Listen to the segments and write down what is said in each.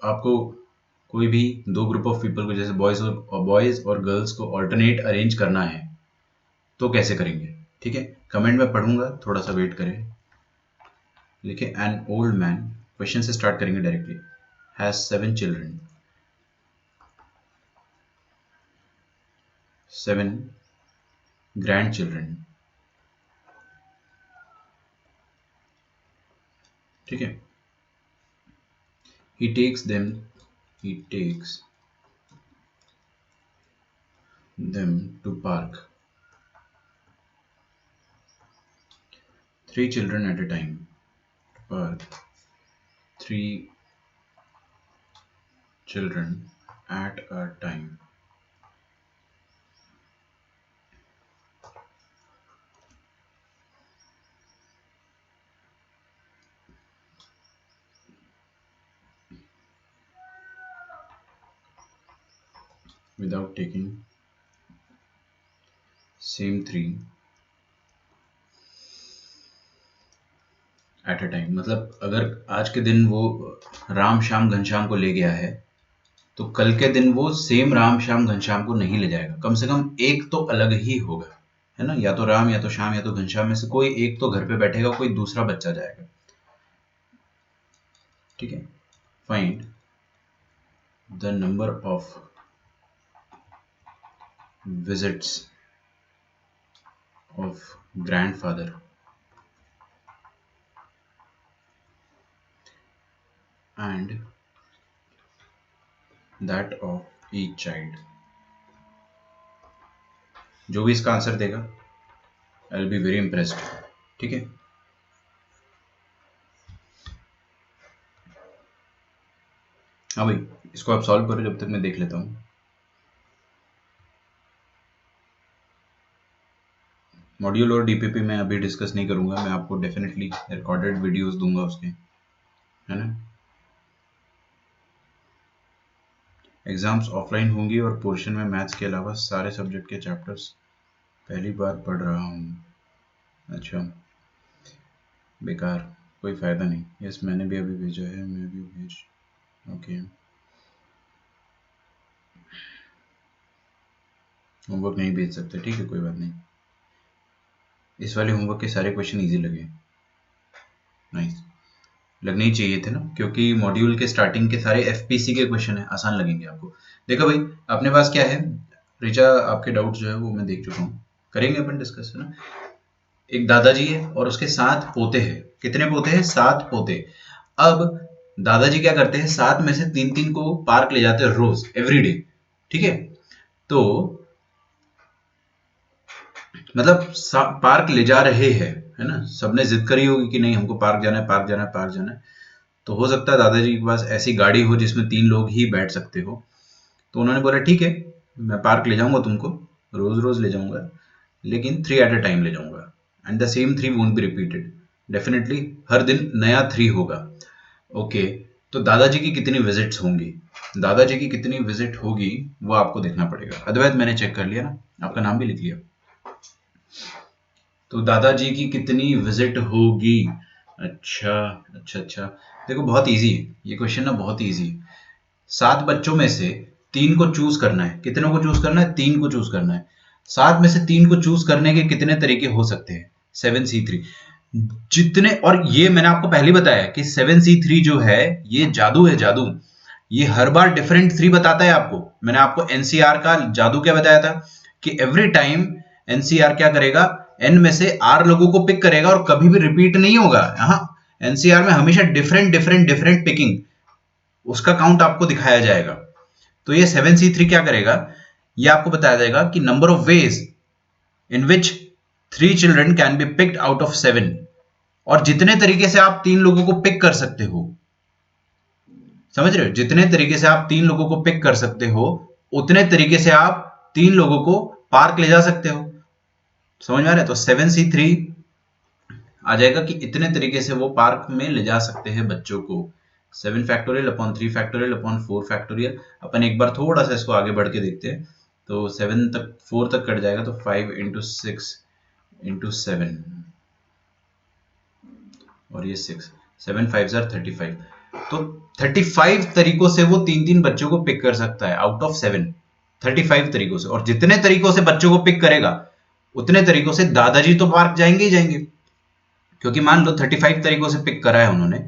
आपको कोई भी दो ग्रुप ऑफ पीपल को, जैसे बॉयज और गर्ल्स को ऑल्टरनेट अरेंज करना है तो कैसे करेंगे? ठीक है, कमेंट में पढ़ूंगा, थोड़ा सा वेट करें। लिखे एन ओल्ड मैन, क्वेश्चन से स्टार्ट करेंगे directly, has 7 children, 7 grand children. ठीक है, he takes them to park, 3 children at a time, park 3 children at a time. Without taking same 3 at a time. मतलब अगर आज के दिन वो राम श्याम घनश्याम को ले गया है तो कल के दिन वो सेम राम श्याम घनश्याम को नहीं ले जाएगा, कम से कम एक तो अलग ही होगा, है ना? या तो राम, या तो श्याम, या तो घनश्याम में से कोई एक तो घर पे बैठेगा, कोई दूसरा बच्चा जाएगा। ठीक है, find the number of visits of grandfather and that of each child। जो भी इसका आंसर देगा I will be very impressed. ठीक है, हाँ भाई, इसको आप सॉल्व करो, जब तक मैं देख लेता हूँ। मॉड्यूल और डीपीपी मैं अभी डिस्कस नहीं करूंगा, मैं आपको डेफिनेटली रिकॉर्डेड वीडियोस दूंगा उसके, है ना? एग्जाम्स ऑफलाइन होंगी और पोर्शन में मैथ्स के अलावा सारे सब्जेक्ट के चैप्टर्स पहली बार पढ़ रहा हूँ। अच्छा, बेकार, कोई फ़ायदा नहीं। यस, मैंने भी अभी भेजा है, मैं भी भेज, ओके। होमवर्क नहीं भेज सकते, ठीक है, कोई बात नहीं। इस वाले होमवर्क के सारे क्वेश्चन इजी लगे, नाइस, लगने ही चाहिए थे ना, क्योंकि मॉड्यूल के स्टार्टिंग के सारे एफपीसी के क्वेश्चन है, आसान लगेंगे आपको। देखो भाई, अपने पास क्या है, रिचा, आपके डाउट जो है वो मैं देख चुका हूँ, करेंगे अपन डिस्कस, है ना? एक दादाजी है और उसके 7 पोते हैं। कितने पोते हैं? 7 पोते। अब दादाजी क्या करते हैं, 7 में से 3-3 को पार्क ले जाते हैं रोज, एवरीडे। ठीक है, तो मतलब पार्क ले जा रहे हैं, है ना? सबने जिद करी होगी कि नहीं, हमको पार्क जाना है, पार्क जाना है, पार्क जाना है। तो हो सकता है दादाजी के पास ऐसी गाड़ी हो जिसमें 3 लोग ही बैठ सकते हो। तो उन्होंने बोला ठीक है, मैं पार्क ले जाऊंगा तुमको, रोज रोज ले जाऊंगा, लेकिन 3 एट अ टाइम ले जाऊंगा, and the same 3 won't be repeated. Definitely हर दिन नया 3 होगा। ओके, तो दादाजी की कितनी विजिट्स होंगी? दादाजी की कितनी विजिट होगी वो आपको देखना पड़ेगा। अद्वैत, मैंने चेक कर लिया ना, आपका नाम भी लिख लिया। तो दादाजी की कितनी विजिट होगी? अच्छा अच्छा अच्छा, देखो बहुत इजी है ये क्वेश्चन ना, बहुत इजी है। 7 बच्चों में से 3 को चूज करना है। कितनों को चूज करना है? 3 को चूज करना है। 7 में से 3 को चूज करने के कितने तरीके हो सकते हैं? 7C3 जितने, और ये मैंने आपको पहले बताया कि 7C3 जो है ये जादू है, जादू। ये हर बार डिफरेंट 3 बताता है आपको। मैंने आपको एनसीआर का जादू क्या बताया था कि एवरी टाइम एनसीआर क्या करेगा, एन में से आर लोगों को पिक करेगा और कभी भी रिपीट नहीं होगा। हाँ, एनसीआर में हमेशा डिफरेंट डिफरेंट डिफरेंट पिकिंग, उसका काउंट आपको दिखाया जाएगा। तो ये 7C3 क्या करेगा, ये आपको बताया जाएगा कि number of ways in which 3 children can be picked out of 7, और जितने तरीके से आप 3 लोगों को पिक कर सकते हो, समझ रहे हो? जितने तरीके से आप 3 लोगों को पिक कर सकते हो, उतने तरीके से आप 3 लोगों को पार्क ले जा सकते हो। समझ में आ रहा है? तो 7C3 आ जाएगा कि इतने तरीके से वो पार्क में ले जा सकते हैं बच्चों को। 7 factorial upon 3 factorial upon 4 factorial. अपन एक बार थोड़ा सा इसको आगे बढ़ के देखते हैं। तो 7 तक, 4 तक कट जाएगा, तो 5 इंटू 6 इंटू 7, और ये 6, 7 5 35। तो 35 तरीकों से वो 3-3 बच्चों को पिक कर सकता है आउट ऑफ 7। 35 तरीकों से, और जितने तरीकों से बच्चों को पिक करेगा उतने तरीकों से दादाजी तो पार्क जाएंगे ही जाएंगे। क्योंकि मान लो 35 तरीकों से पिक करा है उन्होंने,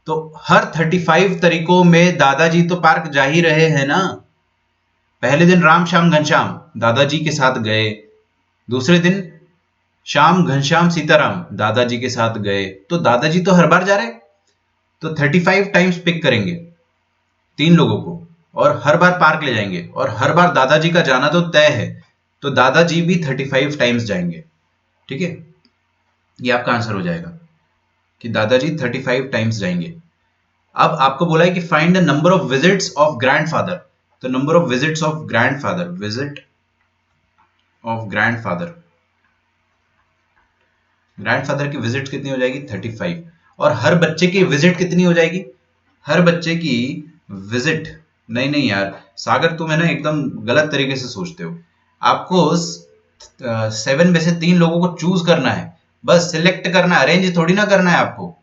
तो हर 35 तरीकों में दादाजी तो पार्क जा ही रहे हैं ना। पहले दिन राम श्याम घनश्याम दादाजी के साथ गए, दूसरे दिन श्याम घनश्याम सीताराम दादाजी के साथ गए, तो दादाजी तो हर बार जा रहे। तो 35 टाइम्स पिक करेंगे 3 लोगों को और हर बार पार्क ले जाएंगे, और हर बार दादाजी का जाना तो तय है, तो दादाजी भी 35 टाइम्स जाएंगे। ठीक है, ये आपका आंसर हो जाएगा कि दादाजी 35 टाइम्स जाएंगे। अब आपको बोला है कि find the number of visits of grandfather. तो number of visits of grandfather, visit of grandfather, grandfather की विजिट कितनी हो जाएगी 35, और हर बच्चे की विजिट कितनी हो जाएगी, हर बच्चे की विजिट, नहीं नहीं यार सागर, तुम है ना एकदम गलत तरीके से सोचते हो। आपको 7 में से 3 लोगों को चूज करना है, बस सिलेक्ट करना है, अरेंज थोड़ी ना करना है आपको।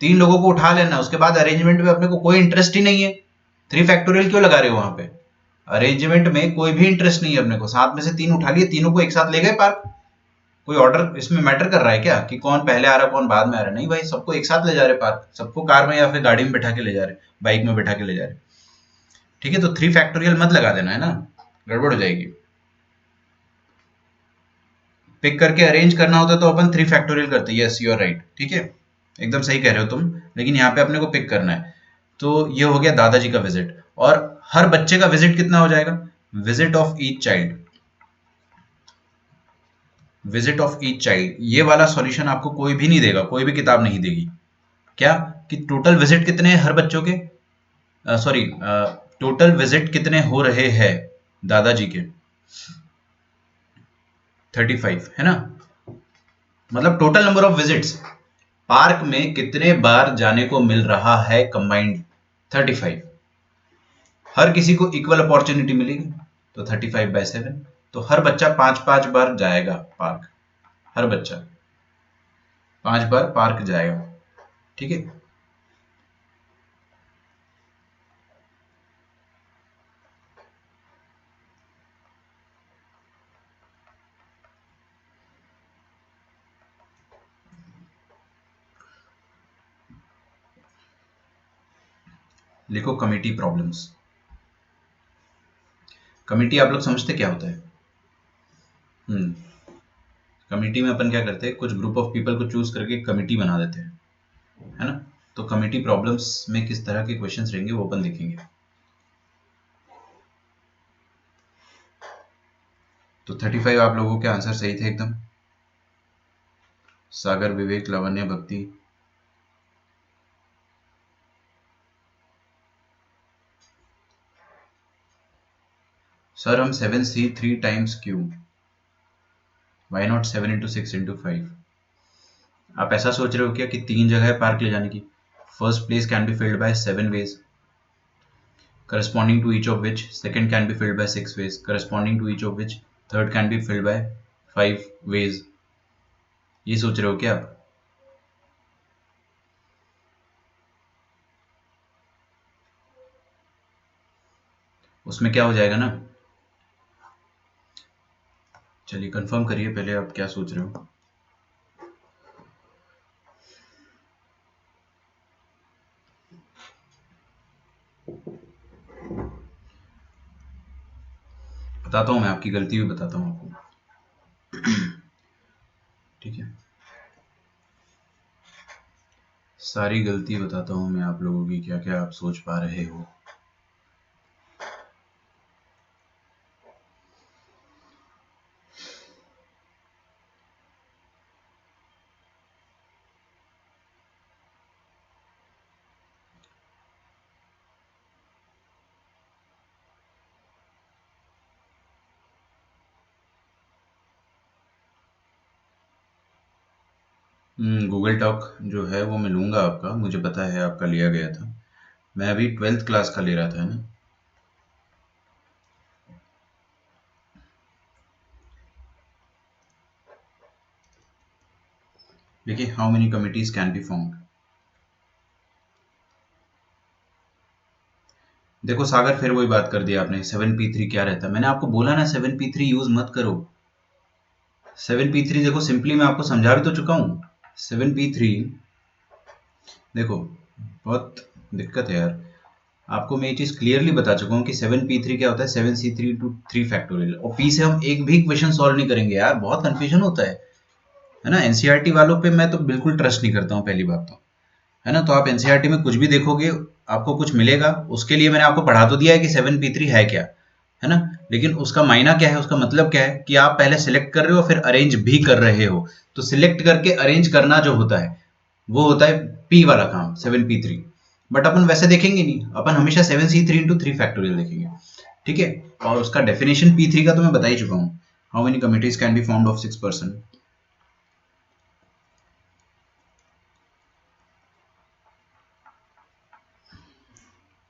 3 लोगों को उठा लेना, उसके बाद अरेंजमेंट में अपने को कोई इंटरेस्ट ही नहीं है। 3 फैक्टोरियल क्यों लगा रहे हो वहां पे, अरेंजमेंट में कोई भी इंटरेस्ट नहीं है अपने को। 7 में से 3 उठा लिए, तीनों को एक साथ ले गए पार्क। कोई ऑर्डर इसमें मैटर कर रहा है क्या कि कौन पहले आ रहा है कौन बाद में आ रहा है? नहीं भाई, सबको एक साथ ले जा रहे पार्क, सबको कार में या फिर गाड़ी में बैठा के ले जा रहे, बाइक में बैठा के ले जा रहे। ठीक है, तो 3 फैक्टोरियल मत लगा देना, है ना, गड़बड़ हो जाएगी। पिक करके अरेंज करना होता तो अपन 3 फैक्टोरियल करते। यस यू आर राइट, ठीक है, एकदम सही कह रहे हो तुम, लेकिन यहाँ पे अपने को पिक करना है। तो ये हो गया दादाजी का विजिट, और हर बच्चे का विजिट कितना हो जाएगा, visit of each child, visit of each child. ये वाला सॉल्यूशन आपको कोई भी नहीं देगा, कोई भी किताब नहीं देगी। क्या कि टोटल विजिट कितने हैं हर बच्चों के, सॉरी टोटल विजिट कितने हो रहे हैं दादाजी के, 35 है ना, मतलब total number of visits park में कितने बार जाने को मिल रहा है कंबाइंड 35। हर किसी को इक्वल अपॉर्चुनिटी मिलेगी, तो 35/7, तो हर बच्चा 5-5 बार जाएगा पार्क, हर बच्चा 5 बार पार्क जाएगा। ठीक है, लिखो कमिटी प्रॉब्लम्स। कमिटी आप लोग समझते क्या होता है? कमिटी में अपन क्या करते हैं, कुछ ग्रुप ऑफ पीपल को चूज करके कमिटी बना देते हैं, है ना। तो कमिटी प्रॉब्लम्स में किस तरह के क्वेश्चंस रहेंगे वो अपन देखेंगे। तो 35 आप लोगों के आंसर सही थे एकदम, सागर, विवेक, लावण्य, भक्ति। सर हम 7C3 times Q, why not 7 × 6 × 5? आप ऐसा सोच रहे हो क्या कि 3 जगह है पार्क ले जाने की? First place can be filled by 7 ways, corresponding to each of which second can be filled by 6 ways, corresponding to each of which third can be filled by 5 ways। ये सोच रहे हो क्या आप? उसमें क्या हो जाएगा ना, चलिए कंफर्म करिए पहले आप क्या सोच रहे हो। बताता हूँ मैं, आपकी गलती भी बताता हूँ आपको। ठीक है, सारी गलती बताता हूँ मैं आप लोगों की, क्या क्या आप सोच पा रहे हो। गूगल टॉक जो है वो मैं लूँगा आपका, मुझे पता है आपका लिया गया था। मैं अभी 12th क्लास का ले रहा था, है ना। देखिए, how many committees can be formed. देखो सागर, फिर वही बात कर दी आपने, 7p3 क्या रहता है? मैंने आपको बोला ना 7p3 यूज मत करो। 7p3 देखो सिंपली मैं आपको समझा भी तो चुका हूँ। 7p3 देखो, बहुत दिक्कत है यार। आपको मैं ये चीज क्लियरली बता चुका हूँ कि 7p3 क्या होता है, 7c3 इंटू 3 फैक्टोरियल, और p से हम एक भी इक्वेशन सॉल्व नहीं करेंगे यार, बहुत कंफ्यूजन होता है ना। एनसीईआरटी वालों पे मैं तो बिल्कुल ट्रस्ट नहीं करता हूँ, पहली बात तो, है ना। तो आप एनसीईआरटी में कुछ भी देखोगे, आपको कुछ मिलेगा, उसके लिए मैंने आपको पढ़ा तो दिया है कि 7p3 है क्या, है ना। लेकिन उसका मायना क्या है, उसका मतलब क्या है कि आप पहले सिलेक्ट कर रहे हो फिर अरेंज भी कर रहे हो। तो सिलेक्ट करके अरेंज करना जो होता है वो होता है पी वाला काम, 7p3। बट अपन वैसे देखेंगे नहीं, अपन हमेशा 7c3 इंटू 3 फैक्टोरियल देखेंगे, ठीक है। और उसका डेफिनेशन p3 का तो मैं बता ही चुका हूँ। How many committees can be formed of 6 person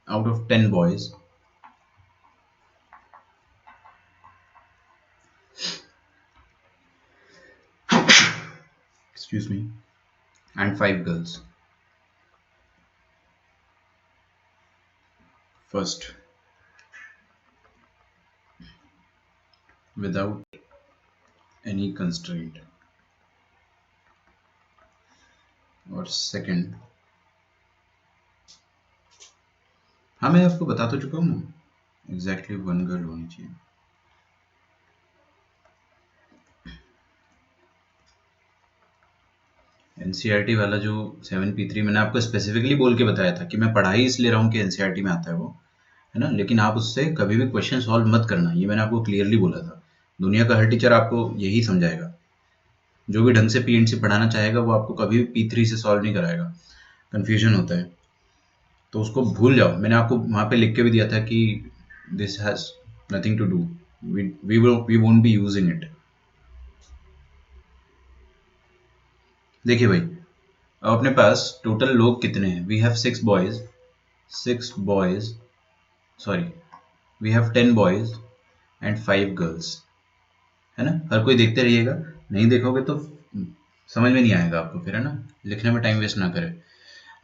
out of 10 boys excuse me and 5 girls? First, without any constraint, और second, हाँ मैं आपको बता तो चुका हूँ, एग्जैक्टली 1 गर्ल होनी चाहिए। एनसीईआरटी वाला जो 7p3 मैंने आपको स्पेसिफिकली बोल के बताया था कि मैं पढ़ा ही इसलिए रहा हूँ कि एनसीईआरटी में आता है वो, है ना। लेकिन आप उससे कभी भी क्वेश्चन सॉल्व मत करना, ये मैंने आपको क्लियरली बोला था। दुनिया का हर टीचर आपको यही समझाएगा, जो भी ढंग से पीएनसी पढ़ाना चाहेगा वो आपको कभी भी पी3 से सॉल्व नहीं कराएगा, कंफ्यूजन होता है। तो उसको भूल जाओ, मैंने आपको वहां पे लिख के भी दिया था कि this has nothing to do, we won't be using it. देखिए भाई, अब अपने पास टोटल लोग कितने हैं? We have 6 boys, 6 boys, sorry, we have 10 boys and 5 girls, है ना। हर कोई देखते रहिएगा, नहीं देखोगे तो समझ में नहीं आएगा आपको फिर, है ना। लिखने में टाइम वेस्ट ना करें।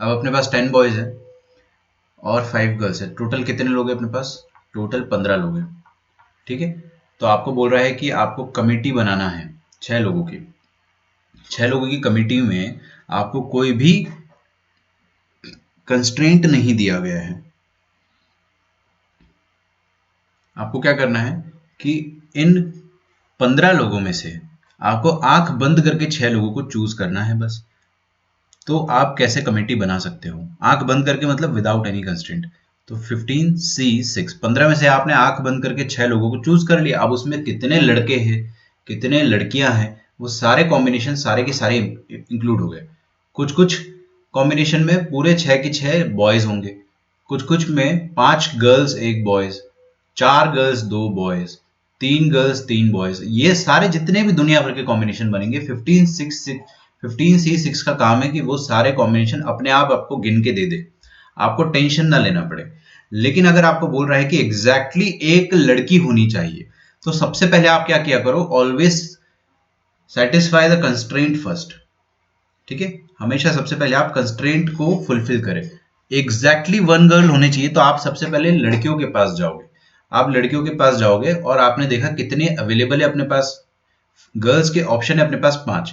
अब अपने पास 10 बॉयज है और 5 गर्ल्स है, टोटल कितने लोग हैं अपने पास? टोटल 15 लोग हैं, ठीक है। तो आपको बोल रहा है कि आपको कमेटी बनाना है 6 लोगों की। 6 लोगों की कमेटी में आपको कोई भी कंस्ट्रेंट नहीं दिया गया है। आपको क्या करना है कि इन 15 लोगों में से आपको आंख बंद करके 6 लोगों को चूज करना है बस। तो आप कैसे कमेटी बना सकते हो आंख बंद करके, मतलब विदाउट एनी कंस्ट्रेंट? तो 15c6, 15 में से आपने आंख बंद करके 6 लोगों को चूज कर लिया। अब उसमें कितने लड़के हैं कितने लड़कियां हैं, वो सारे कॉम्बिनेशन सारे के सारे इंक्लूड हो गए। कुछ कुछ कॉम्बिनेशन में पूरे 6 के 6 बॉयज होंगे, कुछ कुछ में 5 girls 1 boys, 4 girls 2 boys, 3 girls 3 boys, ये सारे जितने भी दुनिया भर के कॉम्बिनेशन बनेंगे, 15c6 का काम है कि वो सारे कॉम्बिनेशन अपने आप आपको गिन के दे दे, आपको टेंशन ना लेना पड़े। लेकिन अगर आपको बोल रहा है कि एग्जैक्टली एक लड़की होनी चाहिए, तो सबसे पहले आप क्या किया करो, always satisfy the constraint first, ठीक है। हमेशा सबसे पहले आप कंस्ट्रेंट को फुलफिल करें। एग्जैक्टली 1 गर्ल होनी चाहिए, तो आप सबसे पहले लड़कियों के पास जाओगे। आप लड़कियों के पास जाओगे और आपने देखा कितने अवेलेबल है अपने पास, गर्ल्स के ऑप्शन है अपने पास 5।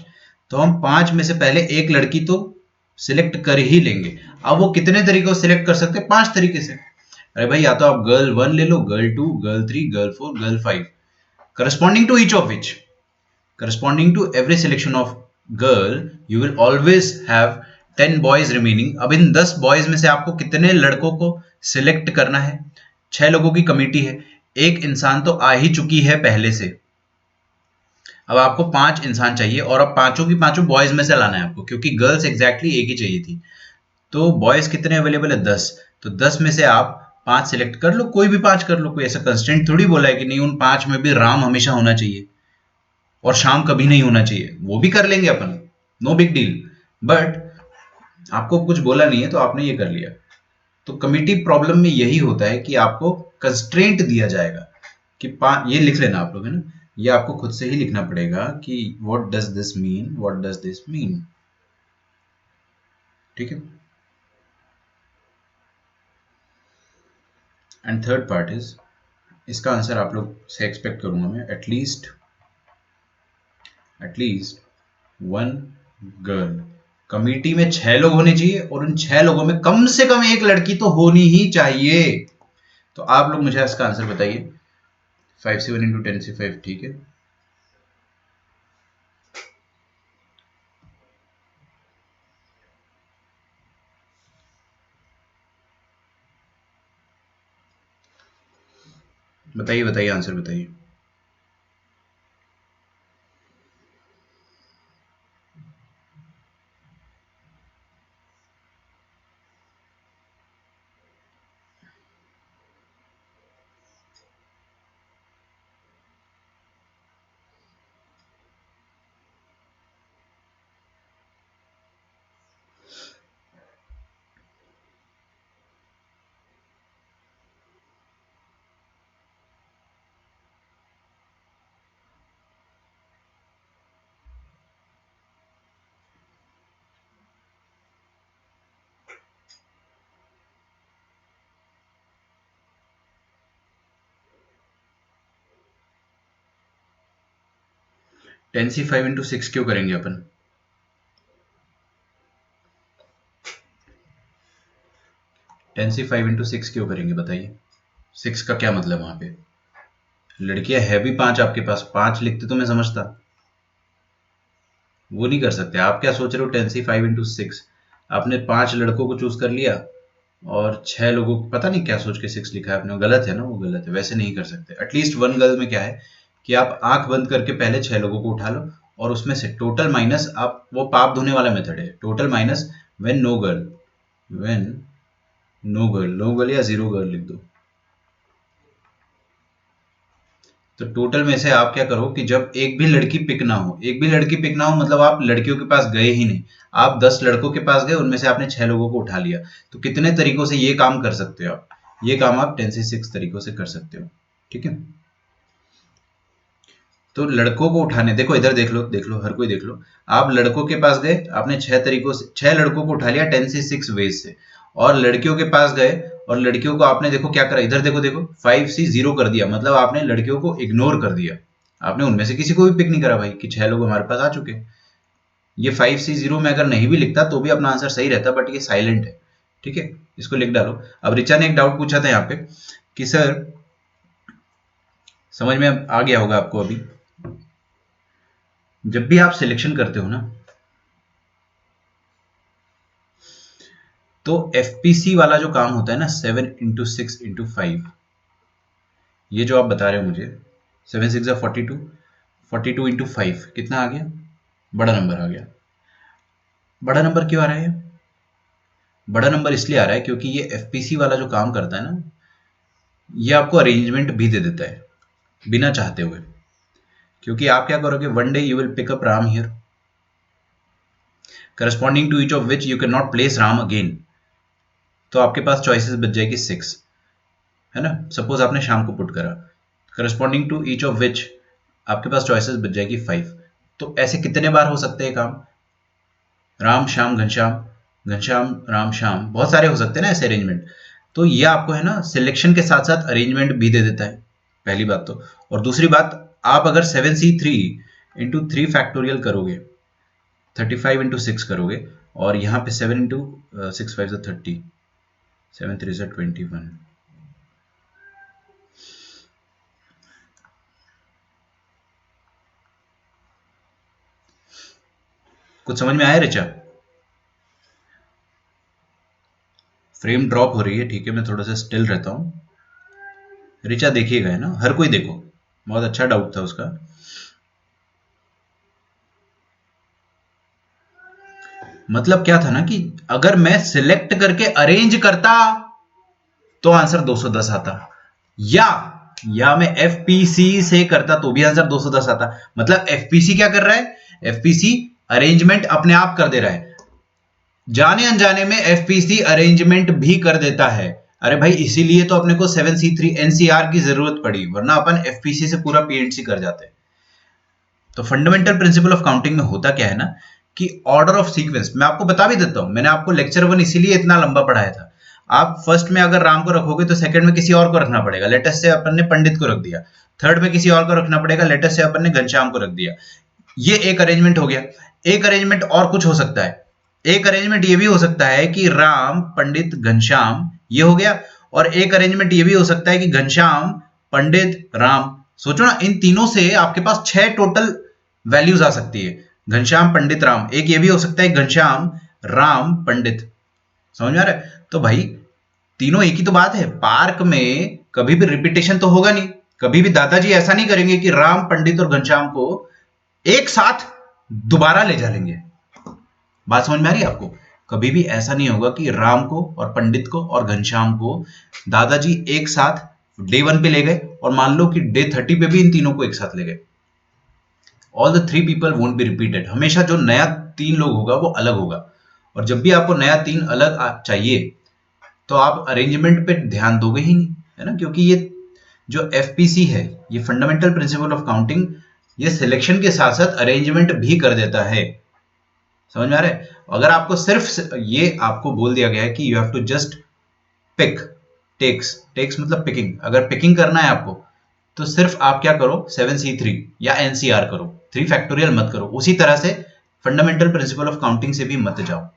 तो हम 5 में से पहले एक लड़की तो सिलेक्ट कर ही लेंगे। अब वो कितने तरीकों से सिलेक्ट कर सकते हैं? 5 तरीके से। अरे भाई, या तो आप गर्ल 1 ले लो, girl 2, girl 3, girl 4, girl 5, corresponding to each of which, corresponding to every selection of girl, you will always have 10 boys remaining. अब इन 10 बॉयज में से आपको कितने लड़कों को सिलेक्ट करना है? 6 लोगों की कमेटी है, एक इंसान तो आ ही चुकी है पहले से। अब आपको 5 इंसान चाहिए और अब पांचों की पांचों बॉयज में से लाना है आपको, क्योंकि गर्ल्स एग्जैक्टली एक ही चाहिए थी। तो बॉयज कितने अवेलेबल है? 10। तो 10 में से आप 5 सिलेक्ट कर लो, कोई भी 5 कर लो, कोई ऐसा कंस्टेंट थोड़ी बोला है कि नहीं उन 5 में भी राम हमेशा होना चाहिए और शाम कभी नहीं होना चाहिए, वो भी कर लेंगे अपन, नो बिग डील। बट आपको कुछ बोला नहीं है तो आपने ये कर लिया। तो कमिटी प्रॉब्लम में यही होता है कि आपको कंस्ट्रेंट दिया जाएगा कि ये लिख लेना आप लोग, है ना। ये आपको खुद से ही लिखना पड़ेगा कि what does this mean, what does this mean, ठीक है। एंड थर्ड पार्ट इज, इसका आंसर आप लोग से एक्सपेक्ट करूंगा मैं, एटलीस्ट वन गर्ल। कमिटी में 6 लोग होने चाहिए और उन 6 लोगों में कम से कम एक लड़की तो होनी ही चाहिए। तो आप लोग मुझे इसका आंसर बताइए। 5 से 1 इंटू 10 से 5, ठीक है। बताइए बताइए, आंसर बताइए। टेन सी 5 इंटू 6 क्यों करेंगे अपन? टेन सी 5 इंटू 6 क्यों करेंगे बताइए? 6 का क्या मतलब वहां पे? लड़कियां है भी 5 आपके पास, 5 लिखते तो मैं समझता। वो नहीं कर सकते। आप क्या सोच रहे हो? 10 सी 5 इंटू 6, आपने 5 लड़कों को चूज कर लिया और 6 लोगों को पता नहीं क्या सोच के 6 लिखा है आपने। गलत है ना, वो गलत है, वैसे नहीं कर सकते। एटलीस्ट वन गर्ल में क्या है कि आप आंख बंद करके पहले 6 लोगों को उठा लो और उसमें से टोटल माइनस, आप वो पाप धोने वाला मेथड है, total minus when no girl, when no girl या जीरो गर्ल लिख दो। तो टोटल में से आप क्या करो कि जब एक भी लड़की पिक ना हो, एक भी लड़की पिक ना हो मतलब आप लड़कियों के पास गए ही नहीं, आप 10 लड़कों के पास गए, उनमें से आपने 6 लोगों को उठा लिया। तो कितने तरीकों से ये काम कर सकते हो आप? ये काम आप 10 से 6 तरीकों से कर सकते हो, ठीक है। तो लड़कों को उठाने, देखो इधर देख लो, देख लो, हर कोई देख लो। आप लड़कों के पास गए, आपने 6 तरीकों से 6 लड़कों को उठा लिया 10 से 6 वेज से। और लड़कियों के पास गए और लड़कियों को आपने देखो क्या करा, इधर देखो, देखो 5 से 0 कर दिया, मतलब आपने लड़कियों को इग्नोर कर दिया। आपने उनमें से किसी को भी पिक नहीं करा भाई कि 6 लोग हमारे पास आ चुके। ये 5 से 0 में अगर नहीं भी लिखता तो भी अपना आंसर सही रहता, बट ये साइलेंट है, ठीक है। इसको लिख डालो। अब रिचा ने एक डाउट पूछा था यहाँ पे कि सर, समझ में आ गया होगा आपको अभी, जब भी आप सिलेक्शन करते हो ना, तो एफपीसी वाला जो काम होता है ना, 7 इंटू 6 इंटू 5, ये जो आप बता रहे हो मुझे, 7 6 42, 42 इंटू 5 कितना आ गया? बड़ा नंबर आ गया। बड़ा नंबर क्यों आ रहा है? बड़ा नंबर इसलिए आ रहा है क्योंकि ये एफपीसी वाला जो काम करता है ना, ये आपको अरेंजमेंट भी दे देता है बिना चाहते हुए। क्योंकि आप क्या करोगे, one day you will pick up Ram here, corresponding to each of which you can not place Ram again. तो आपके पास चॉइसेस बच जाएगी 6, है ना। सपोज आपने शाम को पुट करा, corresponding to each of which आपके पास चॉइसेस बच जाएगी 5। तो ऐसे कितने बार हो सकते हैं काम? राम श्याम घनश्याम, घनश्याम राम श्याम, बहुत सारे हो सकते हैं ना ऐसे अरेंजमेंट। तो ये आपको है ना सिलेक्शन के साथ साथ अरेंजमेंट भी दे देता है, पहली बात तो। और दूसरी बात, आप अगर 7 C 3 इंटू 3 फैक्टोरियल करोगे, 35 इंटू 6 करोगे, और यहाँ पे 7 इंटू 6 5 30, 7 3 21। कुछ समझ में आया रिचा? फ्रेम ड्रॉप हो रही है, ठीक है, मैं थोड़ा सा स्टिल रहता हूँ। रिचा देखिएगा, है ना, हर कोई देखो, बहुत अच्छा डाउट था उसका। मतलब क्या था ना कि अगर मैं सिलेक्ट करके अरेंज करता तो आंसर 210 आता, या मैं एफपीसी से करता तो भी आंसर 210 आता। मतलब एफपीसी क्या कर रहा है? एफपीसी अरेंजमेंट अपने आप कर दे रहा है, जाने अनजाने में एफपीसी अरेंजमेंट भी कर देता है। अरे भाई, इसीलिए तो अपने को 7C3 एनसीआर की जरूरत पड़ी, वरना अपन एफपीसी से पूरा पीएनसी कर जाते। तो फंडामेंटल प्रिंसिपल ऑफ काउंटिंग में होता क्या है ना कि ऑर्डर ऑफ सीक्वेंस, मैं आपको बता भी देता हूं, मैंने आपको लेक्चर 1 इसीलिए इतना लंबा पढ़ाया था। आप फर्स्ट में अगर राम को रखोगे तो सेकंड में किसी और को रखना पड़ेगा। लेटेस्ट से अपन ने पंडित को रख दिया, थर्ड में किसी और को रखना पड़ेगा, लेटेस्ट से अपन ने घनश्याम को रख दिया। ये एक अरेंजमेंट हो गया। एक अरेंजमेंट और कुछ हो सकता है। एक अरेंजमेंट ये भी हो सकता है कि राम पंडित घनश्याम, ये हो गया। और एक अरेंजमेंट ये भी हो सकता है कि घनश्याम पंडित राम। सोचो ना, इन तीनों से आपके पास 6 टोटल वैल्यूज आ सकती है। घनश्याम पंडित राम, एक ये भी हो सकता है घनश्याम राम पंडित। समझ में आ रहा है? तो भाई तीनों एक ही तो बात है। पार्क में कभी भी रिपीटेशन तो होगा नहीं। कभी भी दादाजी ऐसा नहीं करेंगे कि राम पंडित और घनश्याम को एक साथ दोबारा ले जा लेंगे। बात समझ में आ रही है आपको? कभी भी ऐसा नहीं होगा कि राम को और पंडित को और घनश्याम को दादाजी एक साथ डे 1 पे ले गए और मान लो कि डे 30 पे भी इन तीनों को एक साथ ले गए। All the 3 people won't be repeated. हमेशा जो नया 3 लोग होगा वो अलग होगा। और जब भी आपको नया 3 अलग चाहिए तो आप अरेंजमेंट पे ध्यान दोगे ही नहीं, है ना? क्योंकि ये जो एफपीसी है, ये फंडामेंटल प्रिंसिपल ऑफ काउंटिंग, ये सिलेक्शन के साथ साथ अरेंजमेंट भी कर देता है। समझ में आ रहा है? अगर आपको सिर्फ ये आपको बोल दिया गया है कि you have to just pick, takes मतलब पिकिंग, अगर पिकिंग करना है आपको तो सिर्फ आप क्या करो, 7C3 या एनसीआर करो, 3 फैक्टोरियल मत करो। उसी तरह से फंडामेंटल प्रिंसिपल ऑफ काउंटिंग से भी मत जाओ।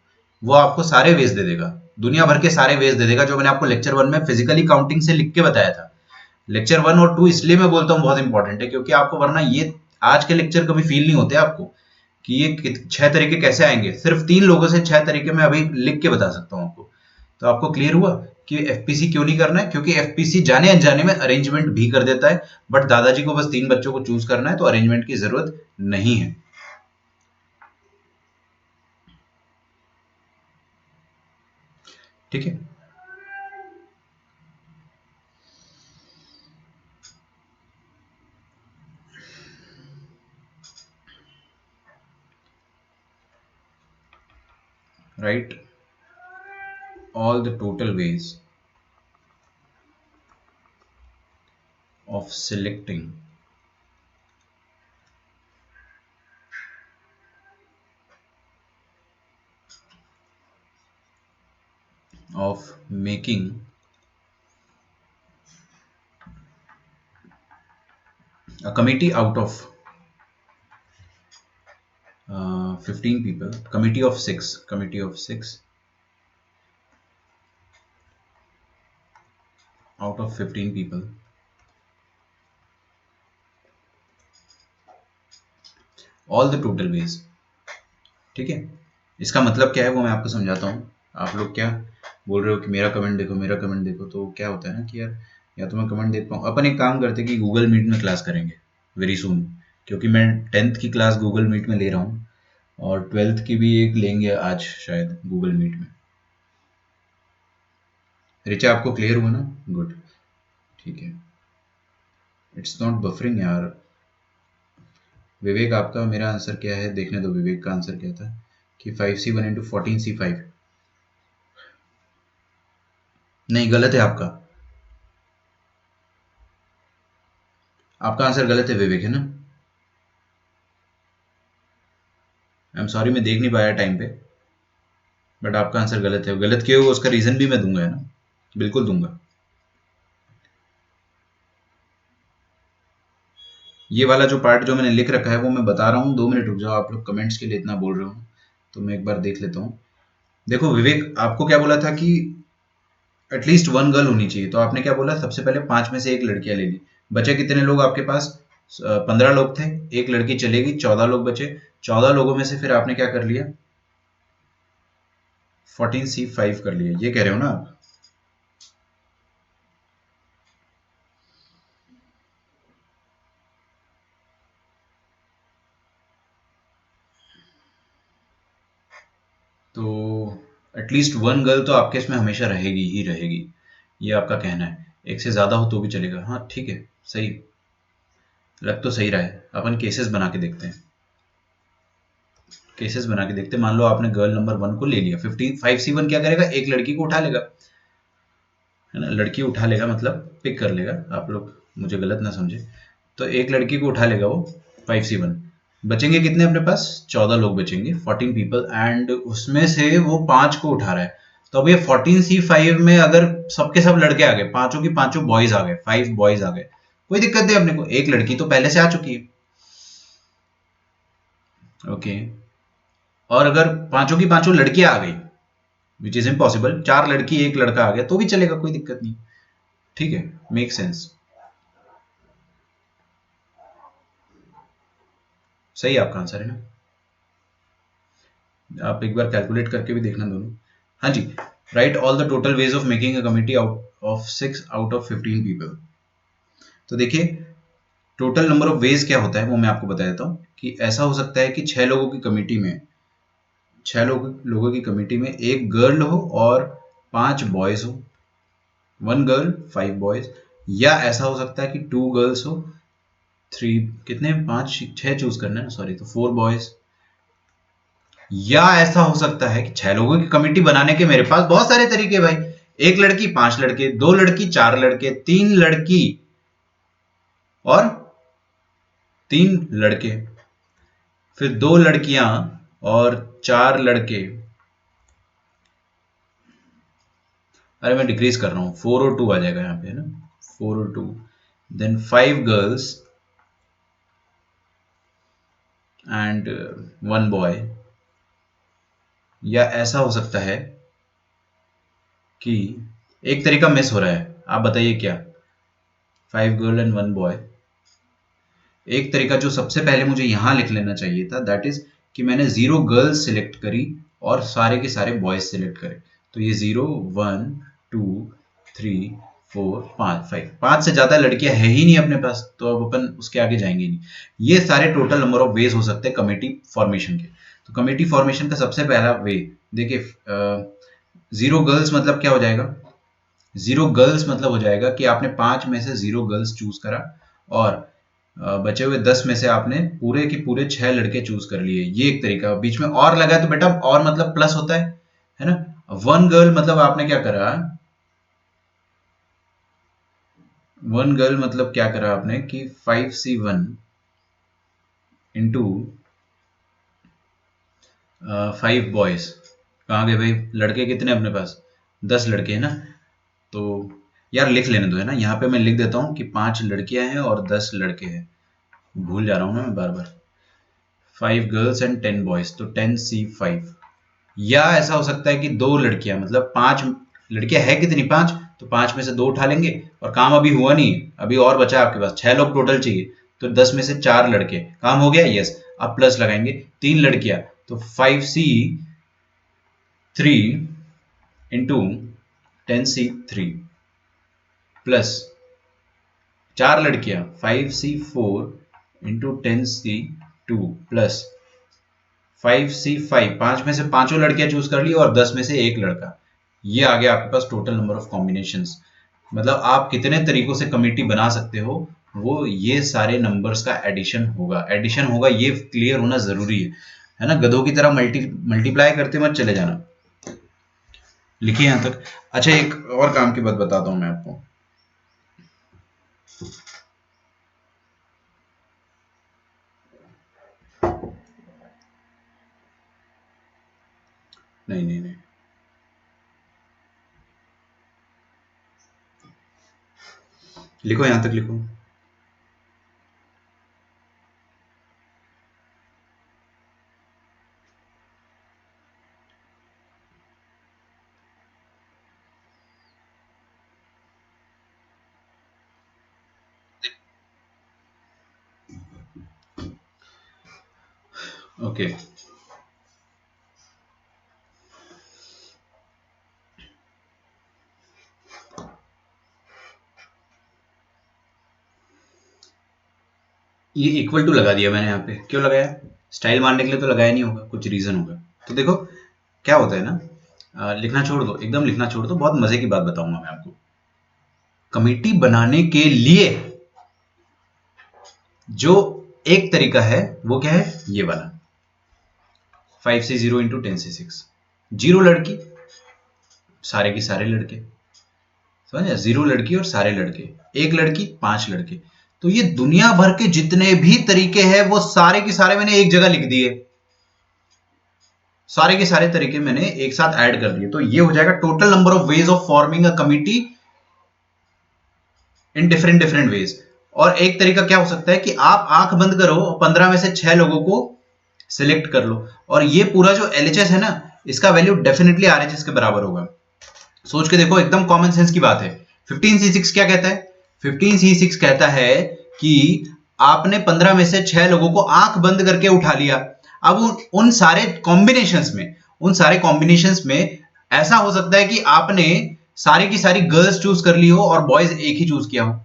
वो आपको सारे वेज दे देगा, दुनिया भर के सारे वेज दे देगा, जो मैंने आपको लेक्चर 1 में फिजिकली काउंटिंग से लिख के बताया था। लेक्चर 1 और 2 इसलिए मैं बोलता हूँ बहुत इंपॉर्टेंट है, क्योंकि आपको वरना ये आज के लेक्चर कभी फील नहीं होते आपको कि ये 6 तरीके कैसे आएंगे। सिर्फ 3 लोगों से 6 तरीके मैं अभी लिख के बता सकता हूँ आपको। तो आपको क्लियर हुआ कि एफपीसी क्यों नहीं करना है? क्योंकि एफपीसी जाने अनजाने में अरेंजमेंट भी कर देता है। बट दादाजी को बस 3 बच्चों को चूज करना है, तो अरेंजमेंट की जरूरत नहीं है। ठीक है? Write all the total ways of selecting of making a committee out of 15 people, committee of 6 out of 15 people, all the total ways। ठीक है? इसका मतलब क्या है वो मैं आपको समझाता हूँ। आप लोग क्या बोल रहे हो कि मेरा कमेंट देखो, मेरा कमेंट देखो, तो क्या होता है ना कि यार या तो मैं कमेंट देख पाऊँ। अपन एक काम करते कि गूगल मीट में क्लास करेंगे वेरी सून, क्योंकि मैं 10th की क्लास गूगल मीट में ले रहा हूँ और 12th की भी एक लेंगे आज शायद गूगल मीट में। रिचा आपको क्लियर हुआ ना? गुड, ठीक है। इट्स नॉट बफरिंग यार। विवेक आपका मेरा आंसर क्या है देखने दो। विवेक का आंसर क्या था कि 5C1 इंटू 14C5। नहीं, गलत है आपका। आपका आंसर गलत है विवेक, है ना? आई एम सॉरी, मैं देख नहीं पाया टाइम पे, बट आपका आंसर गलत है। गलत क्यों होगा उसका रीजन भी मैं दूंगा, है ना? बिल्कुल दूंगा। ये वाला जो पार्ट जो मैंने लिख रखा है वो मैं बता रहा हूँ। 2 मिनट रुक जाओ, आप लोग कमेंट्स के लिए इतना बोल रहे हो तो मैं एक बार देख लेता हूँ। देखो विवेक, आपको क्या बोला था कि एटलीस्ट 1 गर्ल होनी चाहिए, तो आपने क्या बोला? सबसे पहले 5 में से 1 लड़कियां ले ली। बचे कितने लोग आपके पास? 15 लोग थे, एक लड़की चलेगी, 14 लोग बचे। 14 लोगों में से फिर आपने क्या कर लिया? 14C5 कर लिया, ये कह रहे हो ना आप? तो एटलीस्ट 1 गर्ल तो आपके इसमें हमेशा रहेगी ही रहेगी, ये आपका कहना है। एक से ज्यादा हो तो भी चलेगा। हाँ ठीक है, सही लग तो सही रहा है। अपन केसेस बना के देखते हैं, केसेस बना के देखते हैं। मान लो आपने गर्ल नंबर 1 को ले लिया, 5C1 क्या करेगा? एक लड़की को उठा लेगा, है ना? लड़की उठा लेगा मतलब पिक कर लेगा, आप लोग मुझे गलत ना समझे। तो एक लड़की को उठा लेगा वो 5C1। बचेंगे कितने अपने पास? 14 लोग बचेंगे, 14 पीपल, एंड उसमें से वो 5 को उठा रहा है। तो अब ये 14C5 में अगर सबके सब लड़के आ गए, पांचों की पांचों बॉयज आ गए, 5 बॉयज आ गए, कोई दिक्कत नहीं अपने को, एक लड़की तो पहले से आ चुकी है। ओके, और अगर पांचों की पांचों लड़कियां आ गई, विच इज इम्पॉसिबल, 4 लड़की 1 लड़का आ गया तो भी चलेगा, कोई दिक्कत नहीं। ठीक है, मेक सेंस। सही है आपका आंसर, है ना? आप एक बार कैलकुलेट करके भी देखना दोनों। हाँ जी, right all the total ways of making a committee out of 6 out of 15 people. तो देखिए, टोटल नंबर ऑफ वेज क्या होता है वो मैं आपको बता देता हूँ कि ऐसा हो सकता है कि 6 लोगों की कमेटी में, 6 लोगों की कमेटी में एक गर्ल हो और 5 बॉयज हो, 1 गर्ल 5 बॉयज, या ऐसा हो सकता है कि 2 गर्ल्स हो, 3, कितने, 5 6 चूज करना है, सॉरी, तो 4 बॉयज। या ऐसा हो सकता है कि 6 लोगों की कमेटी बनाने के मेरे पास बहुत सारे तरीके भाई, 1 लड़की 5 लड़के, 2 लड़की 4 लड़के, 3 लड़की और 3 लड़के, फिर 2 लड़कियां और 4 लड़के। अरे मैं डिक्रीज कर रहा हूं, 4 और 2 आ जाएगा यहाँ पे, है ना, 4 और 2, देन 5 गर्ल्स एंड 1 बॉय। या ऐसा हो सकता है कि एक तरीका मिस हो रहा है, आप बताइए क्या? 5 गर्ल एंड 1 बॉय। एक तरीका जो सबसे पहले मुझे यहां लिख लेना चाहिए था, दैट इज कि मैंने 0 गर्ल्स सिलेक्ट करी और सारे के सारे बॉयज सिलेक्ट करे। तो ये 0 1 2 3 4 5 5, 5 से ज्यादा लड़कियां है ही नहीं अपने पास, तो अब अपन उसके आगे जाएंगे नहीं। ये सारे टोटल नंबर ऑफ वेज हो सकते हैं कमेटी फॉर्मेशन के। तो कमेटी फॉर्मेशन का सबसे पहला वे देखिए, 0 गर्ल्स मतलब क्या हो जाएगा? 0 गर्ल्स मतलब हो जाएगा कि आपने 5 में से 0 गर्ल्स चूज करा और बचे हुए 10 में से आपने पूरे के पूरे 6 लड़के चूज कर लिए। ये एक तरीका। बीच में और लगा तो बेटा और मतलब प्लस होता है ना। 1 गर्ल मतलब आपने क्या करा, 1 गर्ल मतलब क्या करा आपने कि 5C1 इंटू 5 बॉयज। कहाँ गए भाई लड़के? कितने अपने पास? 10 लड़के है ना। तो यार लिख लेने दो, है ना, यहाँ पे मैं लिख देता हूँ कि 5 लड़कियां हैं और 10 लड़के हैं, भूल जा रहा हूँ ना मैं बार बार। 5 गर्ल्स एंड 10 बॉयज, तो 10C5। या ऐसा हो सकता है कि 2 लड़कियां मतलब 5 लड़कियां है कितनी, 5, तो 5 में से 2 उठा लेंगे और काम अभी हुआ नहीं, अभी और बचा आपके पास, 6 लोग टोटल चाहिए, तो 10 में से 4 लड़के, काम हो गया, यस। अब प्लस लगाएंगे, 3 लड़कियां, तो 5C3 इंटू 10C3 प्लस 4 लड़कियां 5C4 into 10C2 plus 5C5, 5 में से पांचों लड़कियां चूज कर ली और 10 में से एक लड़का। ये आ गया आपके पास टोटल नंबर ऑफ कॉम्बिनेशंस। मतलब आप कितने तरीकों से कमेटी बना सकते हो, वो ये सारे नंबर्स का एडिशन होगा, एडिशन होगा, ये क्लियर होना जरूरी है ना। गधों की तरह मल्टीप्लाई करते मत चले जाना। लिखिए यहां तक। अच्छा, एक और काम की बात बताता हूं मैं आपको। नहीं नहीं नहीं, लिखो यहां तक लिखो। ओके, ये इक्वल टू लगा दिया मैंने यहाँ पे, क्यों लगाया? स्टाइल मारने के लिए तो लगाया नहीं होगा, कुछ रीजन होगा। तो देखो क्या होता है ना, लिखना छोड़ दो, एकदम लिखना छोड़ दो, बहुत मजे की बात बताऊंगा मैं आपको। कमेटी बनाने के लिए जो एक तरीका है वो क्या है, ये वाला 5C0 इंटू 10C6। 0 लड़की, सारे की सारे लड़के, समझे, 0 लड़की और सारे लड़के, 1 लड़की 5 लड़के। तो ये दुनिया भर के जितने भी तरीके हैं वो सारे के सारे मैंने एक जगह लिख दिए। सारे के सारे तरीके मैंने एक साथ ऐड कर दिए, तो ये हो जाएगा total number of ways of forming a committee in different different ways. और एक तरीका क्या हो सकता है कि आप आंख बंद करो, 15 में से 6 लोगों को सिलेक्ट कर लो, और ये पूरा जो एलएचएस है ना, इसका वैल्यू डेफिनेटली आरएचएस के बराबर होगा। सोच के देखो, एकदम कॉमन सेंस की बात है। 15C6 क्या कहता है? 15C6 कहता है कि आपने 15 में से 6 लोगों को आंख बंद करके उठा लिया। अब उन सारे कॉम्बिनेशंस में ऐसा हो सकता है कि आपने सारी की सारी गर्ल्स चूज कर ली हो और बॉयज एक ही चूज किया हो,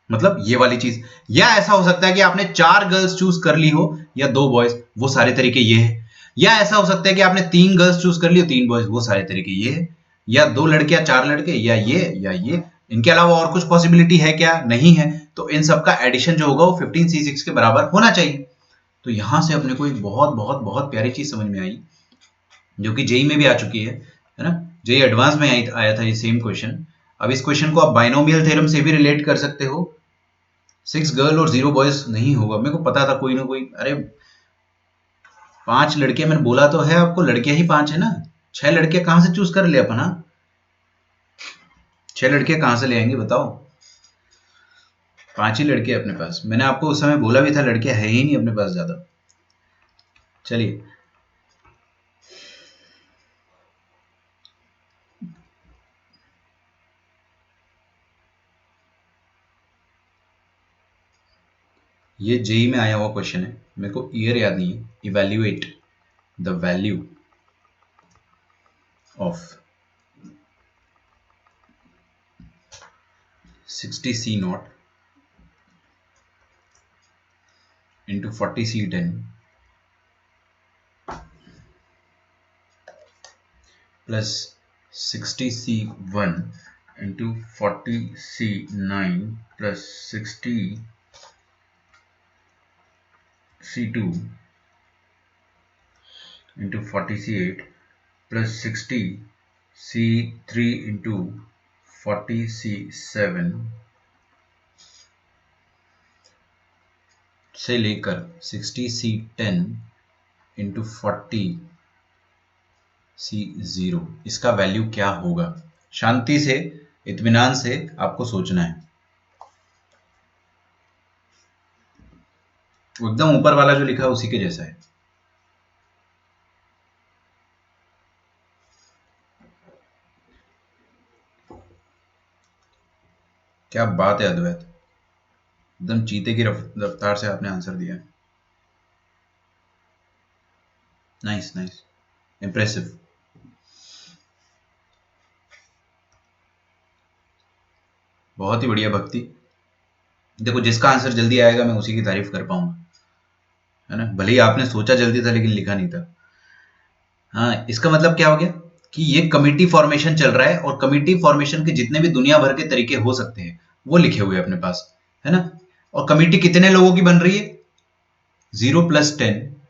मतलब ये वाली चीज। या ऐसा हो सकता है कि आपने 4 गर्ल्स चूज कर ली हो या 2 बॉयज, वो सारे तरीके ये है। या ऐसा हो सकता है कि आपने 3 गर्ल्स चूज कर ली हो, 3 बॉयज, वो सारे तरीके ये है। या 2 लड़के या 4 लड़के, या ये। इनके अलावा और कुछ पॉसिबिलिटी है क्या? नहीं है। तो इन सबका एडिशन जो होगा वो 15C6 के बराबर होना चाहिए। तो यहां से अपने को एक बहुत बहुत बहुत प्यारी चीज समझ में आई, जो कि जेई में भी आ चुकी है ना। जेई एडवांस में आया था ये सेम क्वेश्चन। अब इस क्वेश्चन को आप बाइनोमियल थ्योरम से भी रिलेट कर सकते हो। 6 गर्ल और 0 बॉयज नहीं होगा, मेरे को पता था कोई ना कोई। अरे 5 लड़के, मैंने बोला तो है आपको, लड़कियां ही 5 है ना। 6 लड़के कहां से चूज कर ले अपना? 6 लड़के कहां से ले आएंगे बताओ? 5 ही लड़के अपने पास। मैंने आपको उस समय बोला भी था लड़के है ही नहीं अपने पास ज्यादा। चलिए, ये जेई में आया हुआ क्वेश्चन है, मेरे को ईयर याद नहीं है। Evaluate the value of 60C0 into 40C10 plus 60C1 into 40C9 plus 60C2 into 40C8 plus 60C3 into 40C7 से लेकर 60C10 into 40C0, इसका वैल्यू क्या होगा? शांति से, इत्मीनान से आपको सोचना है। वो एकदम ऊपर वाला जो लिखा है उसी के जैसा है। क्या बात है अद्वैत, एकदम चीते की रफ्तार से आपने आंसर दिया। Nice nice, impressive. बहुत ही बढ़िया भक्ति। देखो, जिसका आंसर जल्दी आएगा मैं उसी की तारीफ कर पाऊंगा, है ना। भले ही आपने सोचा जल्दी था लेकिन लिखा नहीं था। हाँ, इसका मतलब क्या हो गया कि ये कमिटी फॉर्मेशन चल रहा है, और कमिटी फॉर्मेशन के जितने भी दुनिया भर के तरीके हो सकते हैं वो लिखे हुए हैं अपने पास, है ना। और कमिटी कितने लोगों की बन रही है? 0 + 10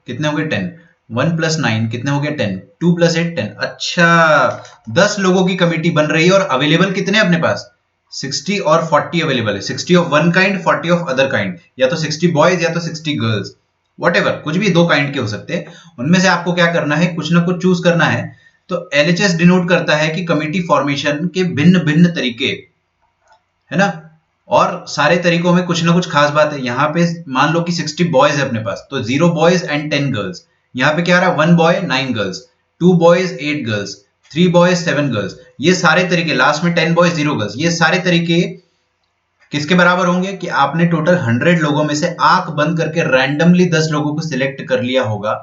कितने हो गए? 10। 1 + 9 कितने हो गए? 10। 2 + 8 10। अच्छा, 10 लोगों की कमिटी बन रही है, और अवेलेबल कितने अपने पास? 60 और 40 अवेलेबल है। 60 of one kind, 40 of other kind, या तो 60 बॉयज या तो 60 गर्ल्स, वट एवर, कुछ भी 2 काइंड के हो सकते हैं। उनमें से आपको क्या करना है? कुछ ना कुछ चूज करना है। तो एलएचएस डिनोट करता है कि कमिटी फॉर्मेशन के भिन्न भिन्न तरीके, है ना। और सारे तरीकों में कुछ ना कुछ खास बात है। यहाँ पे मान लो कि 60 बॉयज है अपने पास, तो 0 बॉयज एंड 10 गर्ल्स। यहाँ पे क्या आ रहा है? 1 boy 9 girls, 2 boys 8 girls, 3 boys 7 girls. ये सारे तरीके, लास्ट में 10 बॉयज 0 गर्ल्स, ये सारे तरीके किसके बराबर होंगे? कि आपने टोटल 100 लोगों में से आंख बंद करके रैंडमली 10 लोगों को सिलेक्ट कर लिया होगा,